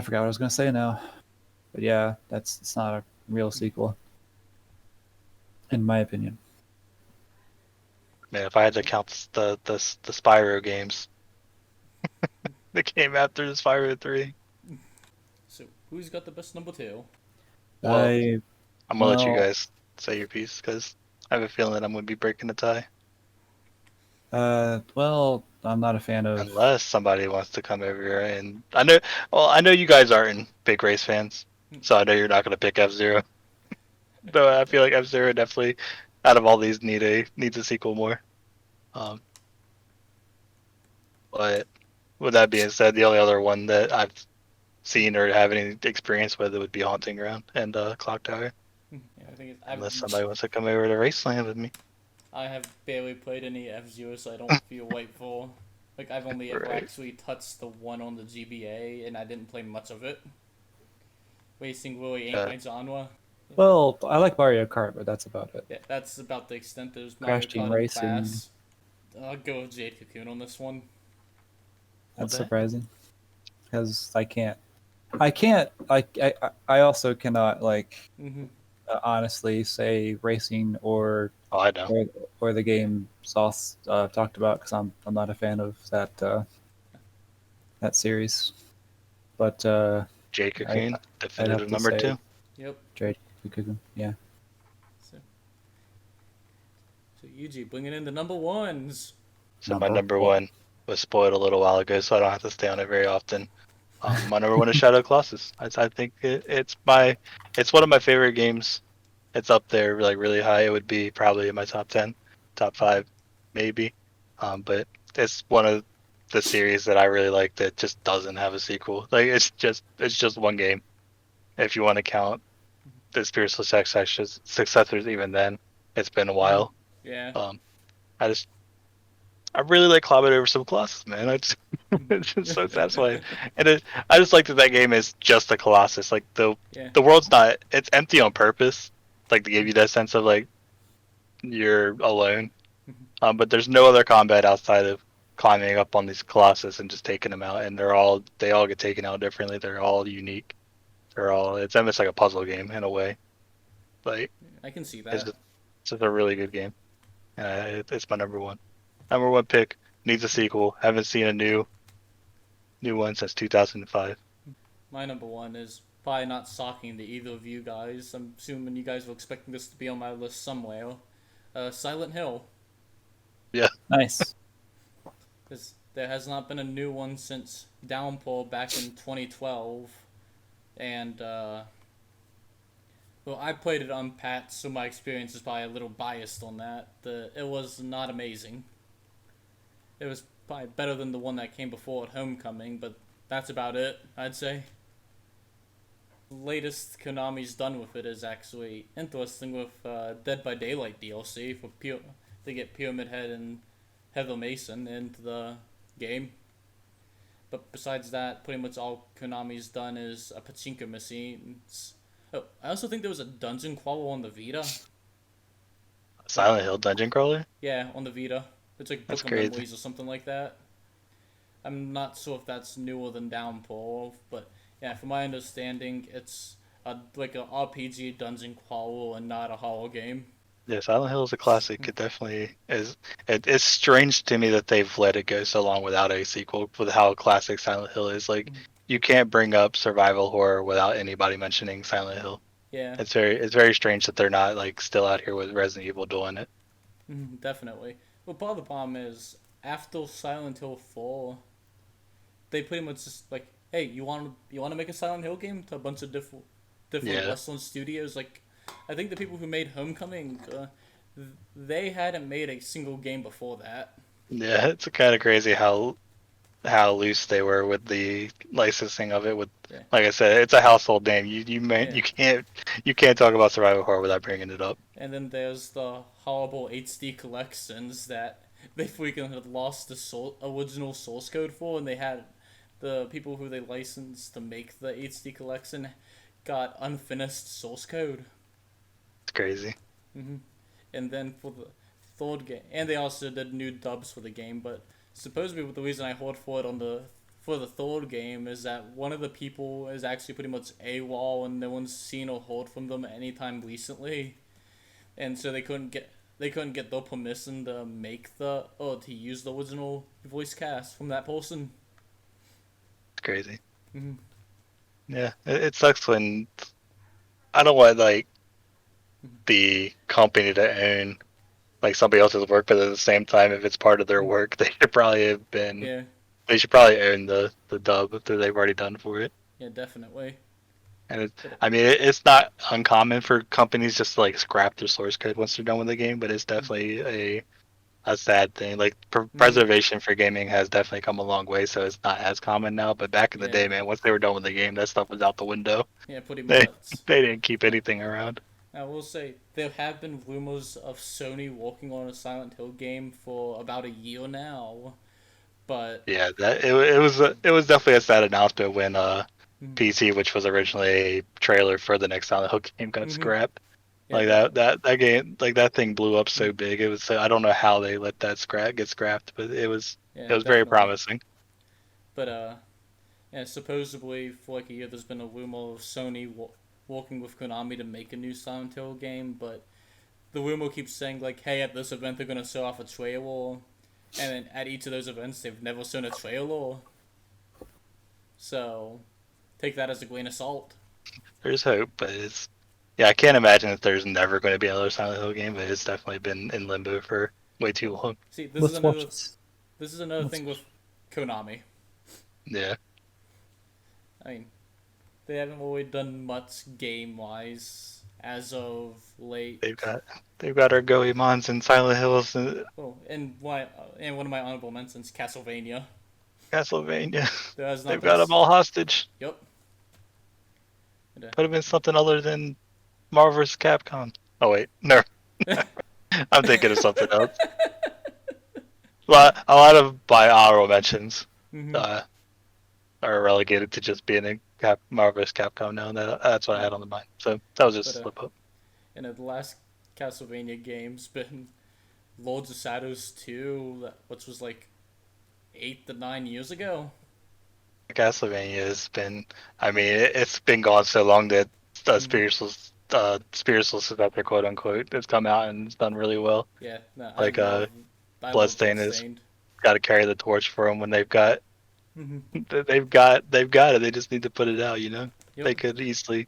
forgot what I was gonna say now. But yeah, it's not a real sequel, in my opinion. Man, if I had to count the Spyro games that came after the Spyro 3, So who's got the best number two? well, I I'm gonna let you well, guys say your piece because I have a feeling that I'm gonna be breaking the tie. well, I'm not a fan of. Unless somebody wants to come over here, and I know you guys aren't big race fans, so I know you're not gonna pick F-Zero. Though I feel like F-Zero definitely, out of all these, needs a sequel more. Um, but with that being said, the only other one that I've seen or have any experience with it would be Haunting Ground and Clock Tower. Yeah, I think Unless somebody wants to come over to Raceland with me. I have barely played any F-Zero, so I don't feel right for. Like I've only ever Right. actually touched the one on the GBA, and I didn't play much of it. Racing really ain't my genre. Well, I like Mario Kart, but that's about it. Yeah, that's about the extent. There's Mario Crash Team Kart and Racing. Class. I'll go with Jade Cocoon on this one. That's Okay. surprising because I also cannot like Mm-hmm. honestly say racing Oh, I know. or the game Zoth talked about because I'm not a fan of that series. But Jay I Cocoon, I'd have definitive to number say 2. Yep. Jade Kukugun. Yeah. So Yjui bringing in the number ones. So my number one was spoiled a little while ago, so I don't have to stay on it very often. My number one is Shadow Colossus. I think it's one of my favorite games. It's up there like really high. It would be probably in my top 10, top 5, maybe. But it's one of the series that I really like that just doesn't have a sequel. Like it's just one game. If you want to count the spiritual successors, even then, it's been a while. Yeah. Um, I really like Clobbit over some Colossus, man. It's just so satisfying. And I just like that game is just a Colossus. Like Yeah. the world's not, it's empty on purpose. Like to give you that sense of like you're alone. But there's no other combat outside of climbing up on these Colossus and just taking them out. And they all get taken out differently. They're all unique. It's almost like a puzzle game in a way. Like I can see it's that. just a really good game. And it's my number one. Number one pick, needs a sequel. Haven't seen a new one since 2005. My number one is probably not shocking to either of you guys. I'm assuming you guys were expecting this to be on my list somewhere. Silent Hill. Yeah. Nice. Because there has not been a new one since Downpour back in 2012. And, well, I played it on Pat, so my experience is probably a little biased on that. It was not amazing. It was probably better than the one that came before at Homecoming, but that's about it, I'd say. The latest Konami's done with it is actually interesting with Dead by Daylight DLC for to get Pyramid Head and Heather Mason into the game. But besides that, pretty much all Konami's done is a pachinko machine. Oh, I also think there was a dungeon crawler on the Vita. Silent Hill Dungeon Crawler? Yeah, on the Vita. It's like That's Book of crazy. Memories or something like that. I'm not sure if that's newer than Downpour, but yeah, from my understanding, it's like an RPG dungeon crawler and not a horror game. Yeah, Silent Hill is a classic. It definitely is. It's strange to me that they've let it go so long without a sequel with how classic Silent Hill is. Like, you can't bring up survival horror without anybody mentioning Silent Hill. Yeah, It's very strange that they're not like still out here with Resident Evil doing it. definitely. Well, part of the problem is after Silent Hill 4, they pretty much just like, hey, you want to make a Silent Hill game to a bunch of different Yeah. Western studios. Like, I think the people who made Homecoming, they hadn't made a single game before that. Yeah, it's kind of crazy how how loose they were with the licensing of it. With Yeah. like I said, it's a household name. Yeah. You can't talk about survival horror without bringing it up. And then there's the horrible HD collections that they freaking had lost the original source code for, and they had the people who they licensed to make the HD collection got unfinished source code. It's crazy. And then for the third game, and they also did new dubs for the game. But supposedly, the reason I heard for it for the third game is that one of the people is actually pretty much AWOL, and no one's seen or heard from them anytime recently, and so they couldn't get their permission to make to use the original voice cast from that person. It's crazy. Mhm. Yeah, it sucks when I don't want like the company to own like somebody else's work, but at the same time, if it's part of their work, they should probably have been. Yeah, They should probably own the dub that they've already done for it. yeah, definitely. And I mean, it's not uncommon for companies just to like scrap their source code once they're done with the game, but it's definitely a sad thing. Like preservation for gaming has definitely come a long way, so it's not as common now. But back in the Yeah. day, man, once they were done with the game, that stuff was out the window. Yeah, pretty They much. they didn't keep anything around. I will say there have been rumors of Sony working on a Silent Hill game for about a year now, but Yeah, it was definitely a sad announcement when PT, which was originally a trailer for the next Silent Hill game, got scrapped. yeah, Like that game, like that thing blew up so big. It was I don't know how they let that get scrapped, but it was very definitely. promising. But yeah, supposedly for like a year, there's been a rumor of Sony working with Konami to make a new Silent Hill game, but the rumor keeps saying like, hey, at this event they're gonna show off a trailer, and then at each of those events they've never shown a trailer. So take that as a grain of salt. There's hope, but it's I can't imagine that there's never going to be another Silent Hill game, but it's definitely been in limbo for way too long. See, Let's watch this. This is another thing with Konami. Yeah, I mean, they haven't really done much game wise as of late. they've got our Goemons and Silent Hills and Oh, and one of my honorable mentions, Castlevania. Castlevania. There has not They've been got them all hostage. Yep. Put them in something other than Marvel vs. Capcom. Oh wait, no, I'm thinking of something else. A lot of my honorable mentions are relegated to just being in Marvel vs. Capcom now. That's what I had on the mind. So that was just a slip up. And the last Castlevania game's been Lords of Shadows 2, which was like 8 to 9 years ago. Castlevania has been. I mean, it's been gone so long that Spiritual Successor, quote unquote, has come out and it's done really well. Yeah, no, Like I Bloodstained has got to carry the torch for them when they've got they've got it. They just need to put it out. You know, they could easily.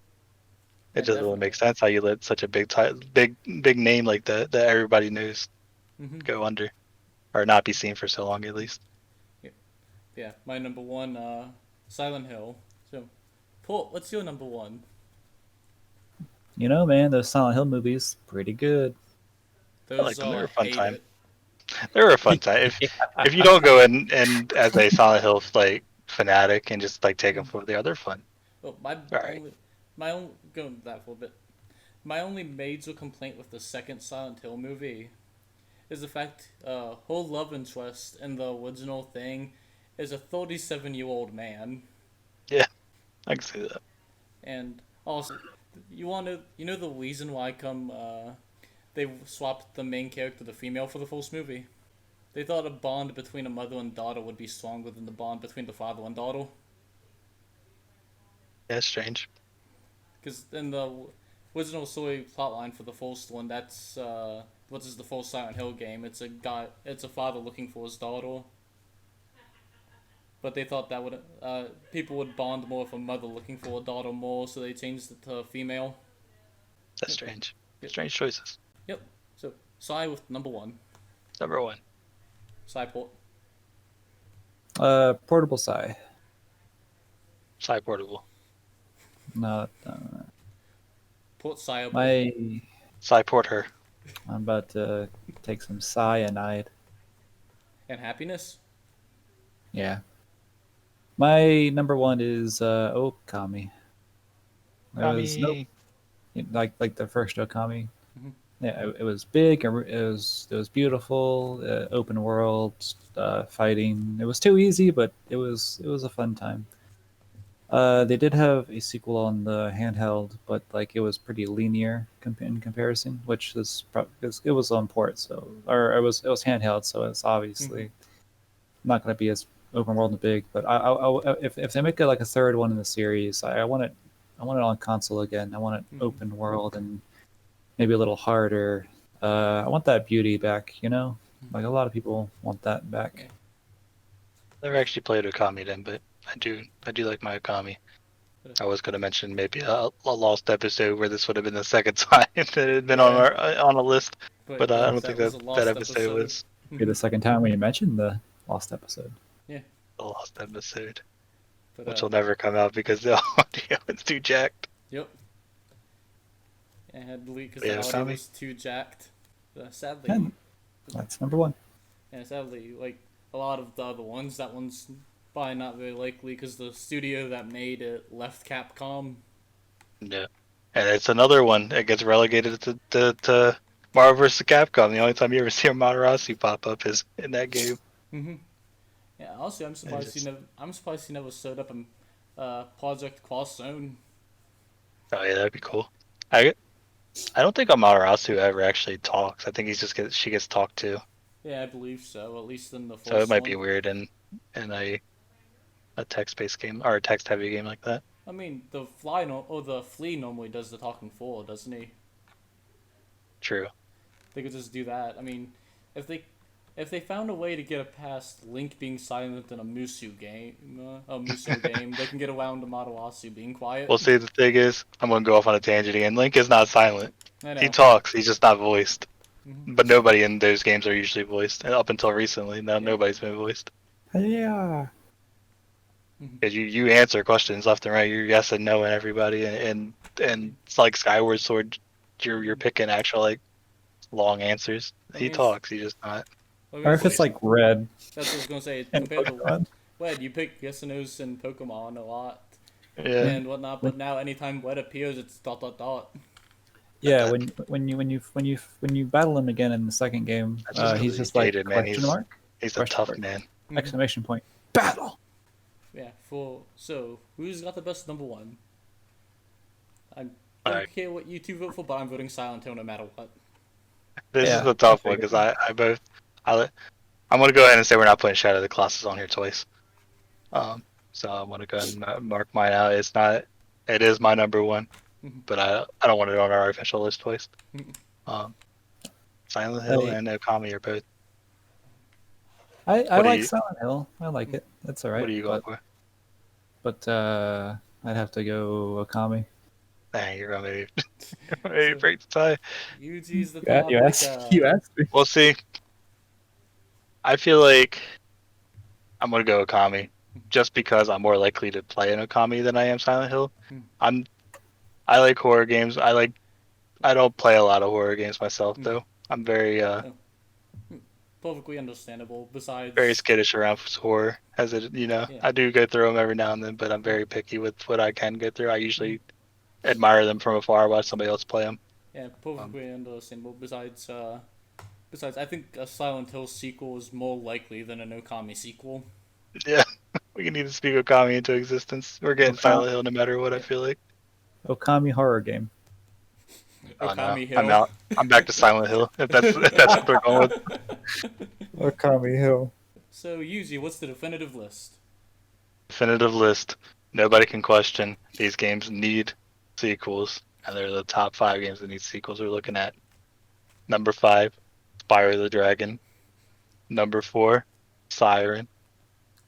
It doesn't really make sense how you let such a big name like that everybody knows go under or not be seen for so long at least. Yeah, my number one, Silent Hill. So, Paul, what's your number one? You know, man, those Silent Hill movies, pretty good. Those I like them. They're a fun time. It. They're a fun time. If you don't go in and as a Silent Hill like fanatic and just like take them for the other fun. Well, going that for a bit. My only major complaint with the second Silent Hill movie is the fact her love interest in the original thing is a 37-year-old man. Yeah, I can see that. And also, you know the reason why they swapped the main character to female for the first movie? They thought a bond between a mother and daughter would be stronger than the bond between the father and daughter. Yeah, it's strange. Because in the original story plotline for the first one, that's what is the first Silent Hill game? It's a father looking for his daughter. But they thought that would people would bond more with a mother looking for a daughter more, so they changed it to female. That's strange. Strange choices. Yep. So Psy with number one. Number one. Psyport. Portable Psy. Psy portable. No. Port Psy. Psy port her. I'm about to take some cyanide. And happiness. Yeah. My number one is Okami. It was Kami. like the first Okami. Mhm. Yeah, it was big. It was beautiful. Open world fighting. It was too easy, but it was a fun time. They did have a sequel on the handheld, but like it was pretty linear in comparison, which is because it was on port, so or it was handheld, so it's obviously not going to be as open world and big. But if they make it like a third one in the series, I want it. I want it on console again. I want it open world and maybe a little harder. I want that beauty back. Like a lot of people want that back. Never actually played Okami then, but I do like my Okami. I was going to mention maybe a lost episode where this would have been the second time that it had been on a list, but I don't think was a that lost episode was Be the second time we mentioned the lost episode. Yeah, a lost episode, but which will never come out because the audio is too jacked. yep. I had to delete because Yeah, the audio Okami. was too jacked. Sadly, And that's number one. and sadly, like a lot of the other ones, that one's probably not very likely because the studio that made it left Capcom. Yeah, and it's another one that gets relegated to Marvel vs. Capcom. The only time you ever see a Matarasi pop up is in that game. Yeah, honestly, I'm surprised he never showed up in Project Cross Zone. Oh yeah, that'd be cool. I don't think Amaterasu ever actually talks. I think she gets talked to. Yeah, I believe so. At least in the first So it might one. be weird in a text-based game or a text-heavy game like that. I mean, the flea normally does the talking for, doesn't he? True. They could just do that. I mean, if they found a way to get it past Link being silent in a Musou game, they can get around Amaterasu being quiet. Well, see, the thing is, I'm gonna go off on a tangent again. Link is not silent. I know. He talks. He's just not voiced. Mhm. But nobody in those games are usually voiced. And up until recently, now nobody's been voiced. Yeah. Because you answer questions left and right. You're yes and no and everybody, and it's like Skyward Sword. You're picking actual like long answers. I He mean, talks. He's just not. Or if it's like red. That's what I was gonna say. And Compared to Pokemon. Wed, you pick yes and no's in Pokemon a lot Yeah. and whatnot, but now anytime Wed appears, it's dot dot dot. Yeah, when you battle him again in the second game, That's just 'cause he's he's just like jaded, man. question mark, He's a question tough mark, man. exclamation point, battle. Yeah. So who's got the best number one? I don't Alright. care what you two vote for, but I'm voting Silent Hill no matter what. This Yeah, is a tough I one because figured. I'm gonna go ahead and say we're not putting Shadow of the Colossus on here twice. So I'm gonna go ahead and mark mine out. It is my number one, but I don't want it on our official list twice. Silent Hill and Okami are both. I What do like you- Silent Hill. I like it. It's alright. What are you going for? But I'd have to go Okami. Dang, you're gonna maybe break the tie. Yuji's the Yeah, top. you asked me. We'll see. I feel like I'm gonna go Okami, just because I'm more likely to play an Okami than I am Silent Hill. I like horror games. I don't play a lot of horror games myself though. I'm very Perfectly understandable. Besides, very skittish around horror, Yeah. I do go through them every now and then, but I'm very picky with what I can go through. I usually admire them from afar, watch somebody else play them. yeah, perfectly understandable. Besides, I think a Silent Hill sequel is more likely than an Okami sequel. Yeah, we need to speak Okami into existence. We're getting Silent Hill no matter what. I feel like. Okami horror game. Oh no, Okami Hill. I'm out. I'm back to Silent Hill. If that's what they're going with. Okami Hill. So, Yuji, what's the definitive list? Definitive list. Nobody can question. These games need sequels, and they're the top 5 games that need sequels. We're looking at number 5, Spyro the Dragon. Number 4, Siren.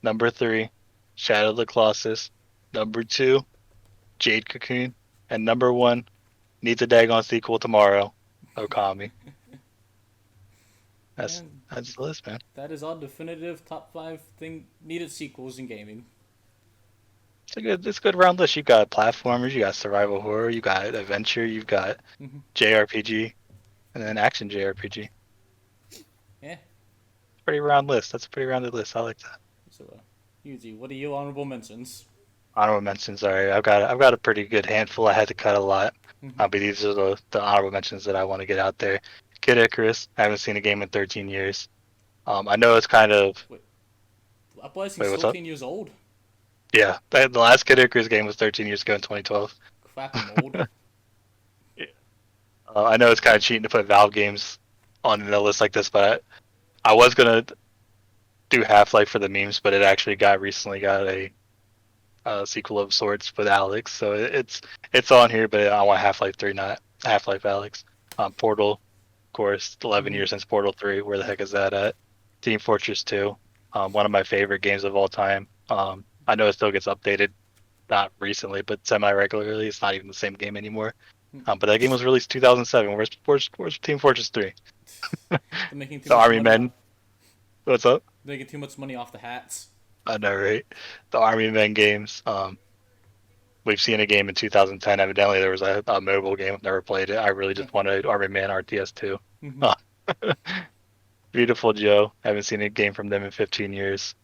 Number 3, Shadow of the Colossus. Number 2, Jade Cocoon. And number 1, needs a daggone sequel tomorrow, Okami. That's the list, man. That is our definitive top 5 needed sequels in gaming. It's a good round list. You got platformers, you got survival horror, you got adventure, you've got JRPG, and then action JRPG. Yeah. Pretty round list. That's a pretty rounded list. I like that. So, Yjui, what are your honorable mentions? Honorable mentions. Sorry, I've got a pretty good handful. I had to cut a lot. Mhm. But these are the honorable mentions that I want to get out there. Kid Icarus. I haven't seen a game in 13 years. I know it's kind of. Upwise, he's Wait, what's still up? 10 years old. Yeah, the last Kid Icarus game was 13 years ago in 2012. Crap, I'm old. Yeah. I know it's kind of cheating to put Valve games on a list like this, but I was gonna do Half-Life for the memes, but it actually recently got a sequel of sorts with Alex, so it's on here. But I want Half-Life 3, not Half-Life Alex. Portal, of course, 11 Mhm. years since Portal 3. Where the heck is that at? Team Fortress 2, one of my favorite games of all time. I know it still gets updated, not recently, but semi-regularly. It's not even the same game anymore. But that game was released 2007. Where's Team Fortress 3? They're making too The much Army money Men. off. What's up? They're making too much money off the hats. I know, right? The Army Men games. We've seen a game in 2010. Evidently, there was a mobile game. I've never played it. I really just wanted Army Man RTS 2. Mhm. Uh, Beautiful Joe. Haven't seen a game from them in 15 years.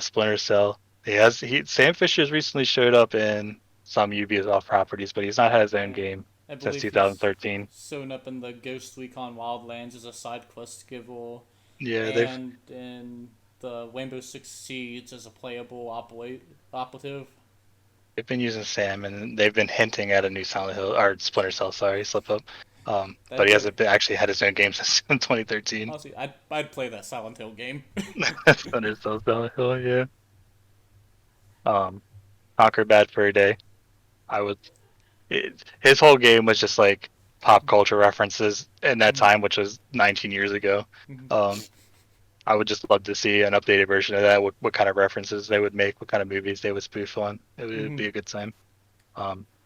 Splinter Cell. Sam Fisher's recently showed up in some Ubisoft properties, but he's not had his own Yeah. game I since believe he's 2013. shown up in the Ghost Recon Wildlands as a side quest giver, Yeah, and in the Rainbow Six Siege as a playable operative. they've been using Sam, and they've been hinting at a new Silent Hill or Splinter Cell. Sorry, slip up. But That'd he be hasn't actually had his own game since 2013. honestly, I'd play that Silent Hill game. Splinter Cell Silent Hill, yeah. Um, Conquer Bad for a Day. I would. His whole game was just like pop culture references in that time, which was 19 years ago. Um, I would just love to see an updated version of that. What kind of references they would make, what kind of movies they would spoof on. It would be a good time.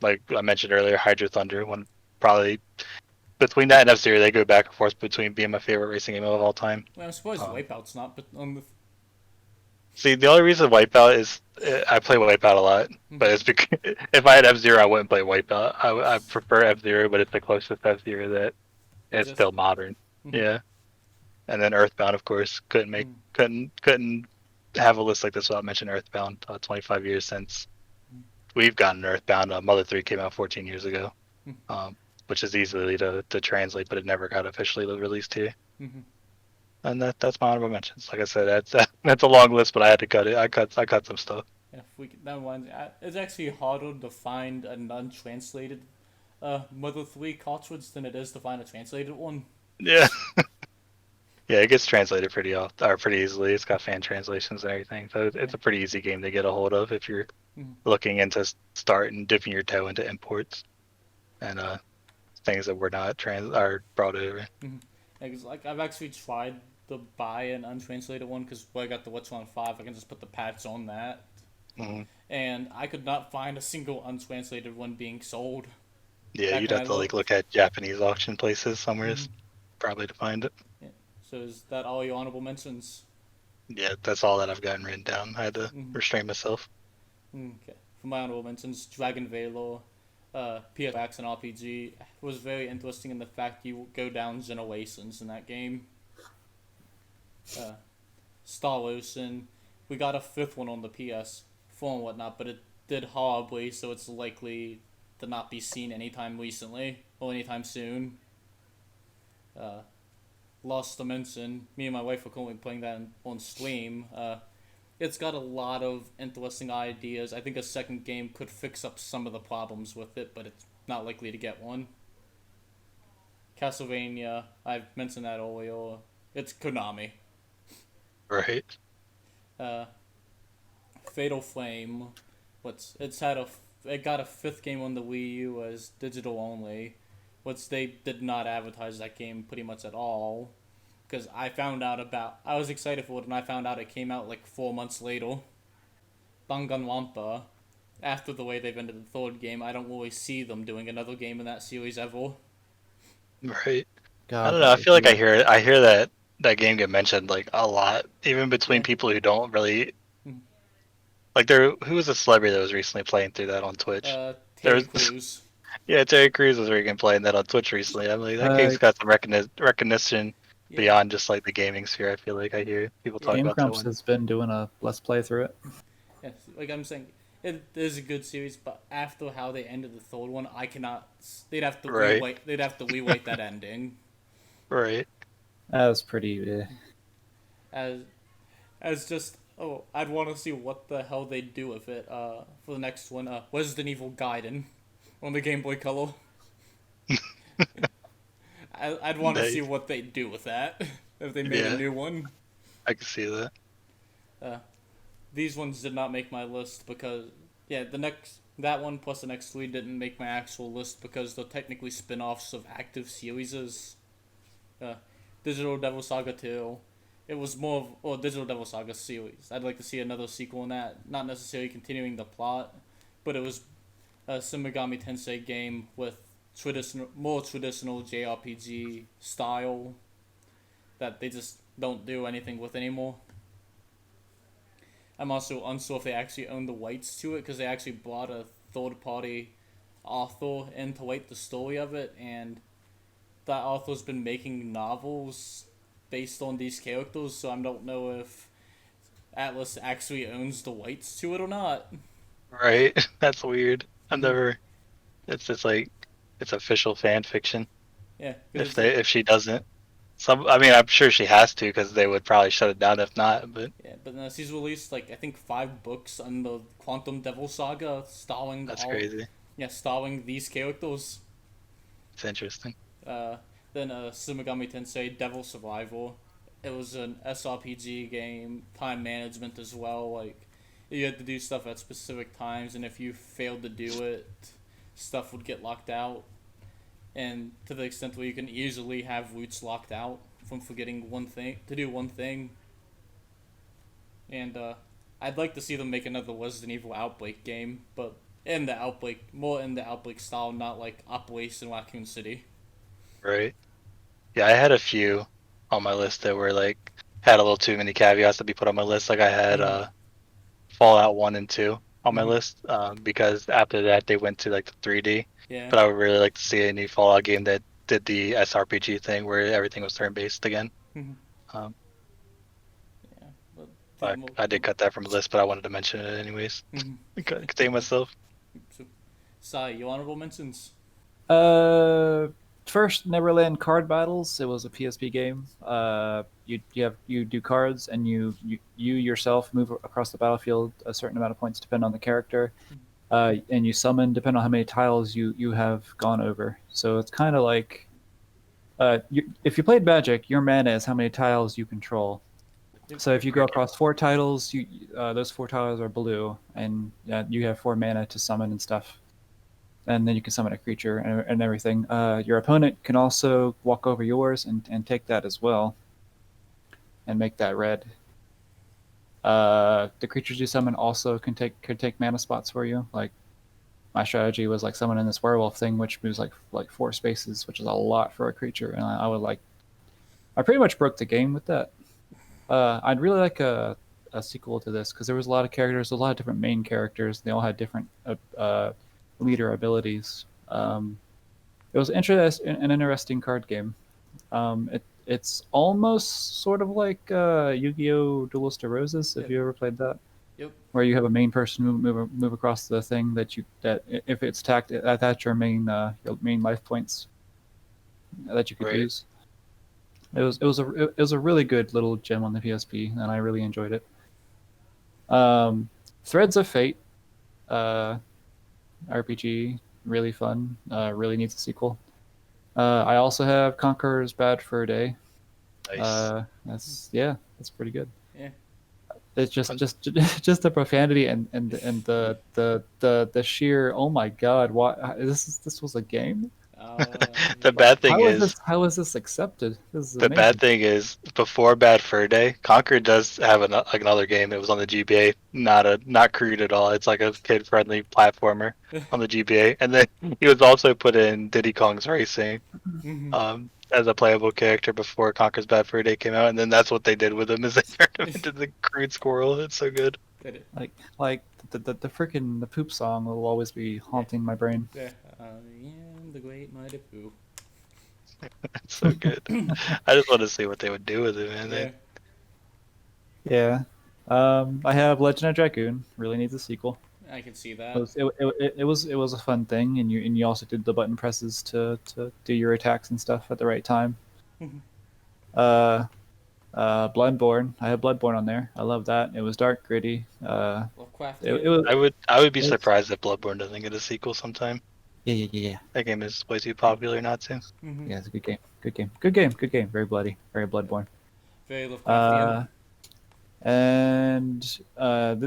Like I mentioned earlier, Hydro Thunder. One probably between that and F-Zero, they go back and forth between being my favorite racing game of all time. Well, I'm surprised Um, Wipeout's not, but on the See, the only reason Wipeout is I play Wipeout a lot, but it's because if I had F-Zero, I wouldn't play Wipeout. I prefer F-Zero, but it's the closest F-Zero that it's exist. still modern. Yeah, and then Earthbound, of course, couldn't have a list like this without mentioning Earthbound. 25 years since we've gotten Earthbound. Mother 3 came out 14 years ago, which is easily to translate, but it never got officially released here. And that's my honorable mentions. Like I said, that's a long list, but I had to cut it. I cut some stuff. Yeah, if we could, that one, it's actually harder to find an untranslated Mother 3 cartridge than it is to find a translated one. Yeah. Yeah, it gets translated pretty easily. It's got fan translations and everything, so it's a pretty easy game to get a hold of if you're looking into start and dipping your toe into imports and things that were not are brought over. Yeah, 'cause, like, I've actually tried to buy an untranslated one because when I got the What's On 5, I can just put the patch on that. And I could not find a single untranslated one being sold. Yeah, Back you'd when have I to looked. look at Japanese auction places somewhere probably to find it. Yeah. So is that all your honorable mentions? Yeah, that's all that I've gotten written down. I had to restrain myself. Okay. For my honorable mentions, Dragon Valor, PS action RPG was very interesting in the fact you go down generations in that game. Star Ocean, we got a fifth one on the PS4 and whatnot, but it did horribly, so it's likely to not be seen anytime recently or anytime soon. Lost Dimension, me and my wife were currently playing that on stream. It's got a lot of interesting ideas. I think a second game could fix up some of the problems with it, but it's not likely to get one. Castlevania, I've mentioned that earlier. It's Konami. Right. Fatal Flame, it got a fifth game on the Wii U as digital only, which they did not advertise that game pretty much at all. Because I was excited for it, and I found out it came out like 4 months later. Danganronpa, after the way they've ended the third game, I don't really see them doing another game in that series ever. Right. God, I don't know. that I would feel like be I hear that game get mentioned like a lot, even between people who don't really like. Who was a celebrity that was recently playing through that on Twitch? There Terry was Crews. yeah, Terry Crews was freaking playing that on Twitch recently. I'm like, that game's got some recognition Yeah, beyond just like the gaming sphere. I feel like I hear people yeah, talk Game about that Grumps one. has been doing a Let's Play through it. yeah. Like I'm saying, it is a good series, but after how they ended the third one, I cannot. They'd have to Right. rewrite. They'd have to rewrite that ending. Right. That was pretty. As as just I'd want to see what the hell they do with it. For the next one, Resident Evil Gaiden on the Game Boy Color. I'd want to see Nice. what they do with that if they made a Yeah, new one. I can see that. Uh, these ones did not make my list because yeah, the next that one plus the next three didn't make my actual list because they're technically spin-offs of active series. Uh, Digital Devil Saga 2. It was more of Digital Devil Saga series. I'd like to see another sequel in that, not necessarily continuing the plot, but it was a Shin Megami Tensei game with more traditional JRPG style that they just don't do anything with anymore. I'm also unsure if they actually own the rights to it because they actually brought a third party author in to write the story of it, and that author's been making novels based on these characters, so I don't know if Atlas actually owns the rights to it or not. Right. That's weird. I've Mm-hmm. never. It's just like it's official fan fiction. Yeah, If because it's if she doesn't, I mean, I'm sure she has to because they would probably shut it down if not. But yeah, but she's released like I think 5 books on the Quantum Devil Saga, that's crazy. starring these characters. It's interesting. Uh, then Shin Megami Tensei Devil Survivor. It was an SRPG game, time management as well. Like you had to do stuff at specific times, and if you failed to do it, stuff would get locked out. And to the extent where you can easily have roots locked out from forgetting one thing to do one thing. And I'd like to see them make another Resident Evil Outbreak game, but more in the Outbreak style, not like Operation Raccoon City. Right. Yeah, I had a few on my list that were like had a little too many caveats to be put on my list. Like I had Mm-hmm. Fallout 1 and 2 on my Mm-hmm. list because after that they went to like the 3D. Yeah. But I would really like to see a new Fallout game that did the SRPG thing where everything was turn based again. Mm-hmm. Um, Yeah. But the mo- I did cut that from the list, but I wanted to mention it anyways. mm-hmm. Contain myself. So, Sai, your honorable mentions. Uh, First Neverland Card Battles. It was a PSP game. You do cards, and you yourself move across the battlefield a certain amount of points depending on the character. And you summon depending on how many tiles you have gone over. So it's kind of like if you played Magic, your mana is how many tiles you control. Yep. So if you go across 4 titles, those 4 tiles are blue, and you have 4 mana to summon and stuff. And then you can summon a creature and everything. Your opponent can also walk over yours and take that as well, and make that red. The creatures you summon also could take mana spots for you. Like my strategy was like summoning this werewolf thing, which moves like 4 spaces, which is a lot for a creature, and I pretty much broke the game with that. I'd really like a sequel to this because there was a lot of characters, a lot of different main characters. They all had different leader abilities. It was an interesting card game. It's almost sort of like Yu-Gi-Oh! Duelist of Roses. If Yep. you ever played that, Yep. where you have a main person move across the thing that if it's attacked, that's your main life points that you could Right. use. It was a really good little gem on the PSP, and I really enjoyed it. Threads of Fate, RPG, really fun. Really needs a sequel. I also have Conqueror's Bad Fur Day. Nice. That's pretty good. Yeah. It's Fun. just the profanity and the sheer oh my god, what this was a game? The bad thing is How is this accepted? This is the bad amazing. thing is before Bad Fur Day, Conquer does have like another game. It was on the GBA, not crude at all. It's like a kid friendly platformer on the GBA, and then he was also put in Diddy Kong's Racing Mm-hmm. as a playable character before Conquer's Bad Fur Day came out, and then that's what they did with him is they turned him into the crude squirrel. It's so good. Did it. Like the freaking the poop song will always be haunting my brain. Yeah. I am the great mighty Pooh. It's so good. I just want to see what they would do with it, man. Yeah. Yeah. I have Legend of Dragoon. Really needs a sequel. I can see It that. was it was a fun thing, and you also did the button presses to do your attacks and stuff at the right time. Uh, Bloodborne. I have Bloodborne on there. I love that. It was dark, gritty. It Lovecraftian. was. I would be It's- surprised if Bloodborne doesn't get a sequel sometime. Yeah. That game is way too popular not to. Mm-hmm. Yeah, it's a good game. Good game. Very bloody. Very Bloodborne. Very Lovecraftian. And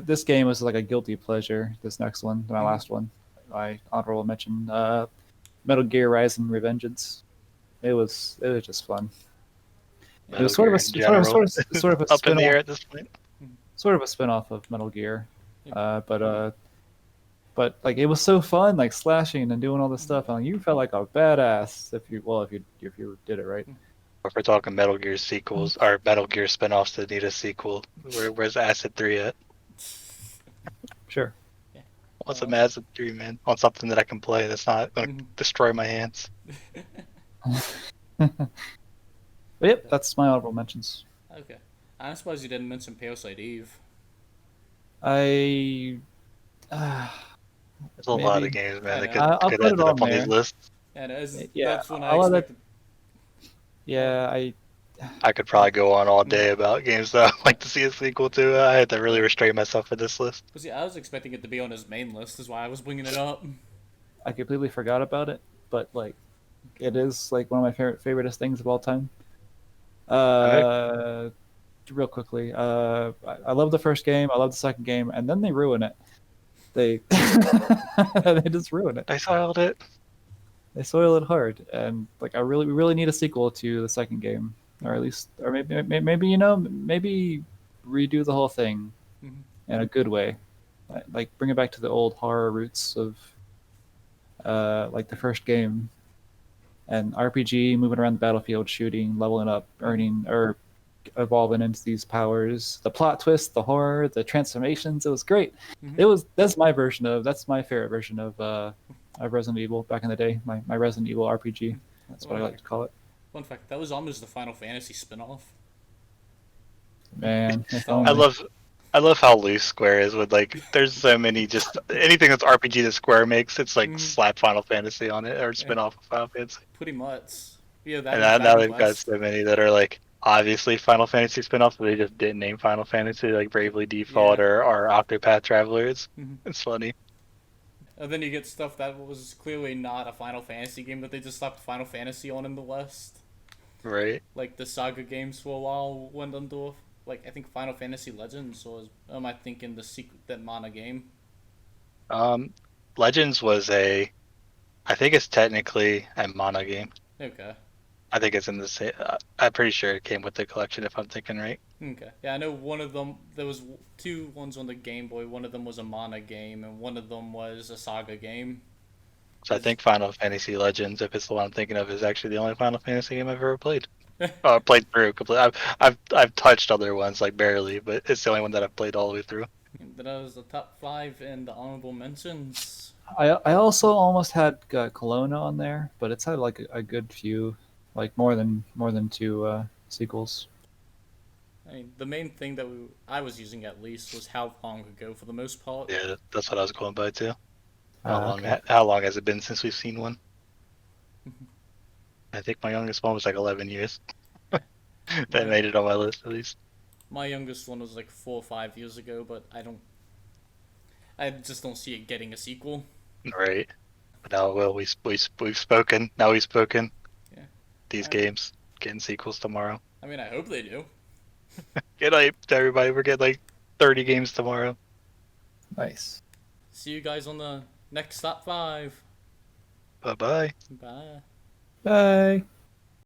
this game was like a guilty pleasure. This next one, my last one, my honorable mention, Metal Gear Rise and Revengeance. It was just fun. It was Metal Gear in general. sort of a Up in the air spin-off, at this point. sort of a spin-off of Metal Gear. Yeah. But like it was so fun, like slashing and doing all this stuff, and you felt like a badass if you did it right. If we're talking Metal Gear sequels or Metal Gear spin-offs that need a sequel, where's Acid 3 at? Sure. What's a Acid 3, man? On something that I can play that's not going to destroy my hands. But yep, that's my honorable mentions. Okay. I'm surprised you didn't mention Parasite Eve. I. There's a lot of Maybe. games, man, that I'll could put it end up on on these there. lists. Yeah, Yeah, that's when I I'll let expected. Yeah, I could probably go on all day about games that I'd like to see a sequel to. I had to really restrain myself for this list. But see, I was expecting it to be on his main list, is why I was bringing it up. I completely forgot about it, but like, it is like one of my favoriteest things of all time. Real quickly, I love the first game. I love the second game, and then they ruin it. They they just ruin it. I soiled it. They soil it hard, and like we really need a sequel to the second game, or at least, or maybe maybe redo the whole thing in a good way, like bring it back to the old horror roots of like the first game, and RPG, moving around the battlefield, shooting, leveling up, earning or evolving into these powers. The plot twist, the horror, the transformations, it was great. That's my favorite version of Resident Evil back in the day. My Resident Evil RPG. That's what I like to call it. Fun fact, that was almost the Final Fantasy spin-off. Man, if I only. I love how loose Square is with like. There's so many just anything that's RPG that Square makes. It's like slap Final Fantasy on it or spin off of Final Fantasy. Pretty much. Yeah, that And was now Dragon they've got Quest. so many that are like obviously Final Fantasy spin-offs, but they just didn't name Final Fantasy, like Bravely Default Yeah. or Octopath Traveler. It's funny. And then you get stuff that was clearly not a Final Fantasy game that they just slapped Final Fantasy on in the West. Right. Like the Saga games for a while went under, like I think Final Fantasy Legends, or am I thinking that Mana game? Legends was I think it's technically a Mana game. Okay. I think it's in the same. I'm pretty sure it came with the collection, if I'm thinking right. Okay. Yeah, I know one of them. There was two ones on the Game Boy. One of them was a Mana game, and one of them was a Saga game. So I think Final Fantasy Legends, if it's the one I'm thinking of, is actually the only Final Fantasy game I've ever played. Played through completely. I've touched other ones like barely, but it's the only one that I've played all the way through. That was the top 5 and the honorable mentions. I also almost had Kelowna on there, but it's had like a good few, like more than 2 sequels. I mean, the main thing that I was using at least was how long ago, for the most part. Yeah, that's what I was going by too. Okay. How long has it been since we've seen one? I think my youngest one was like 11 years. That made it on my list at least. My youngest one was like 4 or 5 years ago, but I just don't see it getting a sequel. Right. But now, well, we've spoken. Now we've spoken. Yeah. These games getting sequels tomorrow. I mean, I hope they do. Get hyped, everybody. We're getting like 30 games tomorrow. Nice. See you guys on the next top 5. Bye-bye. Bye. Bye.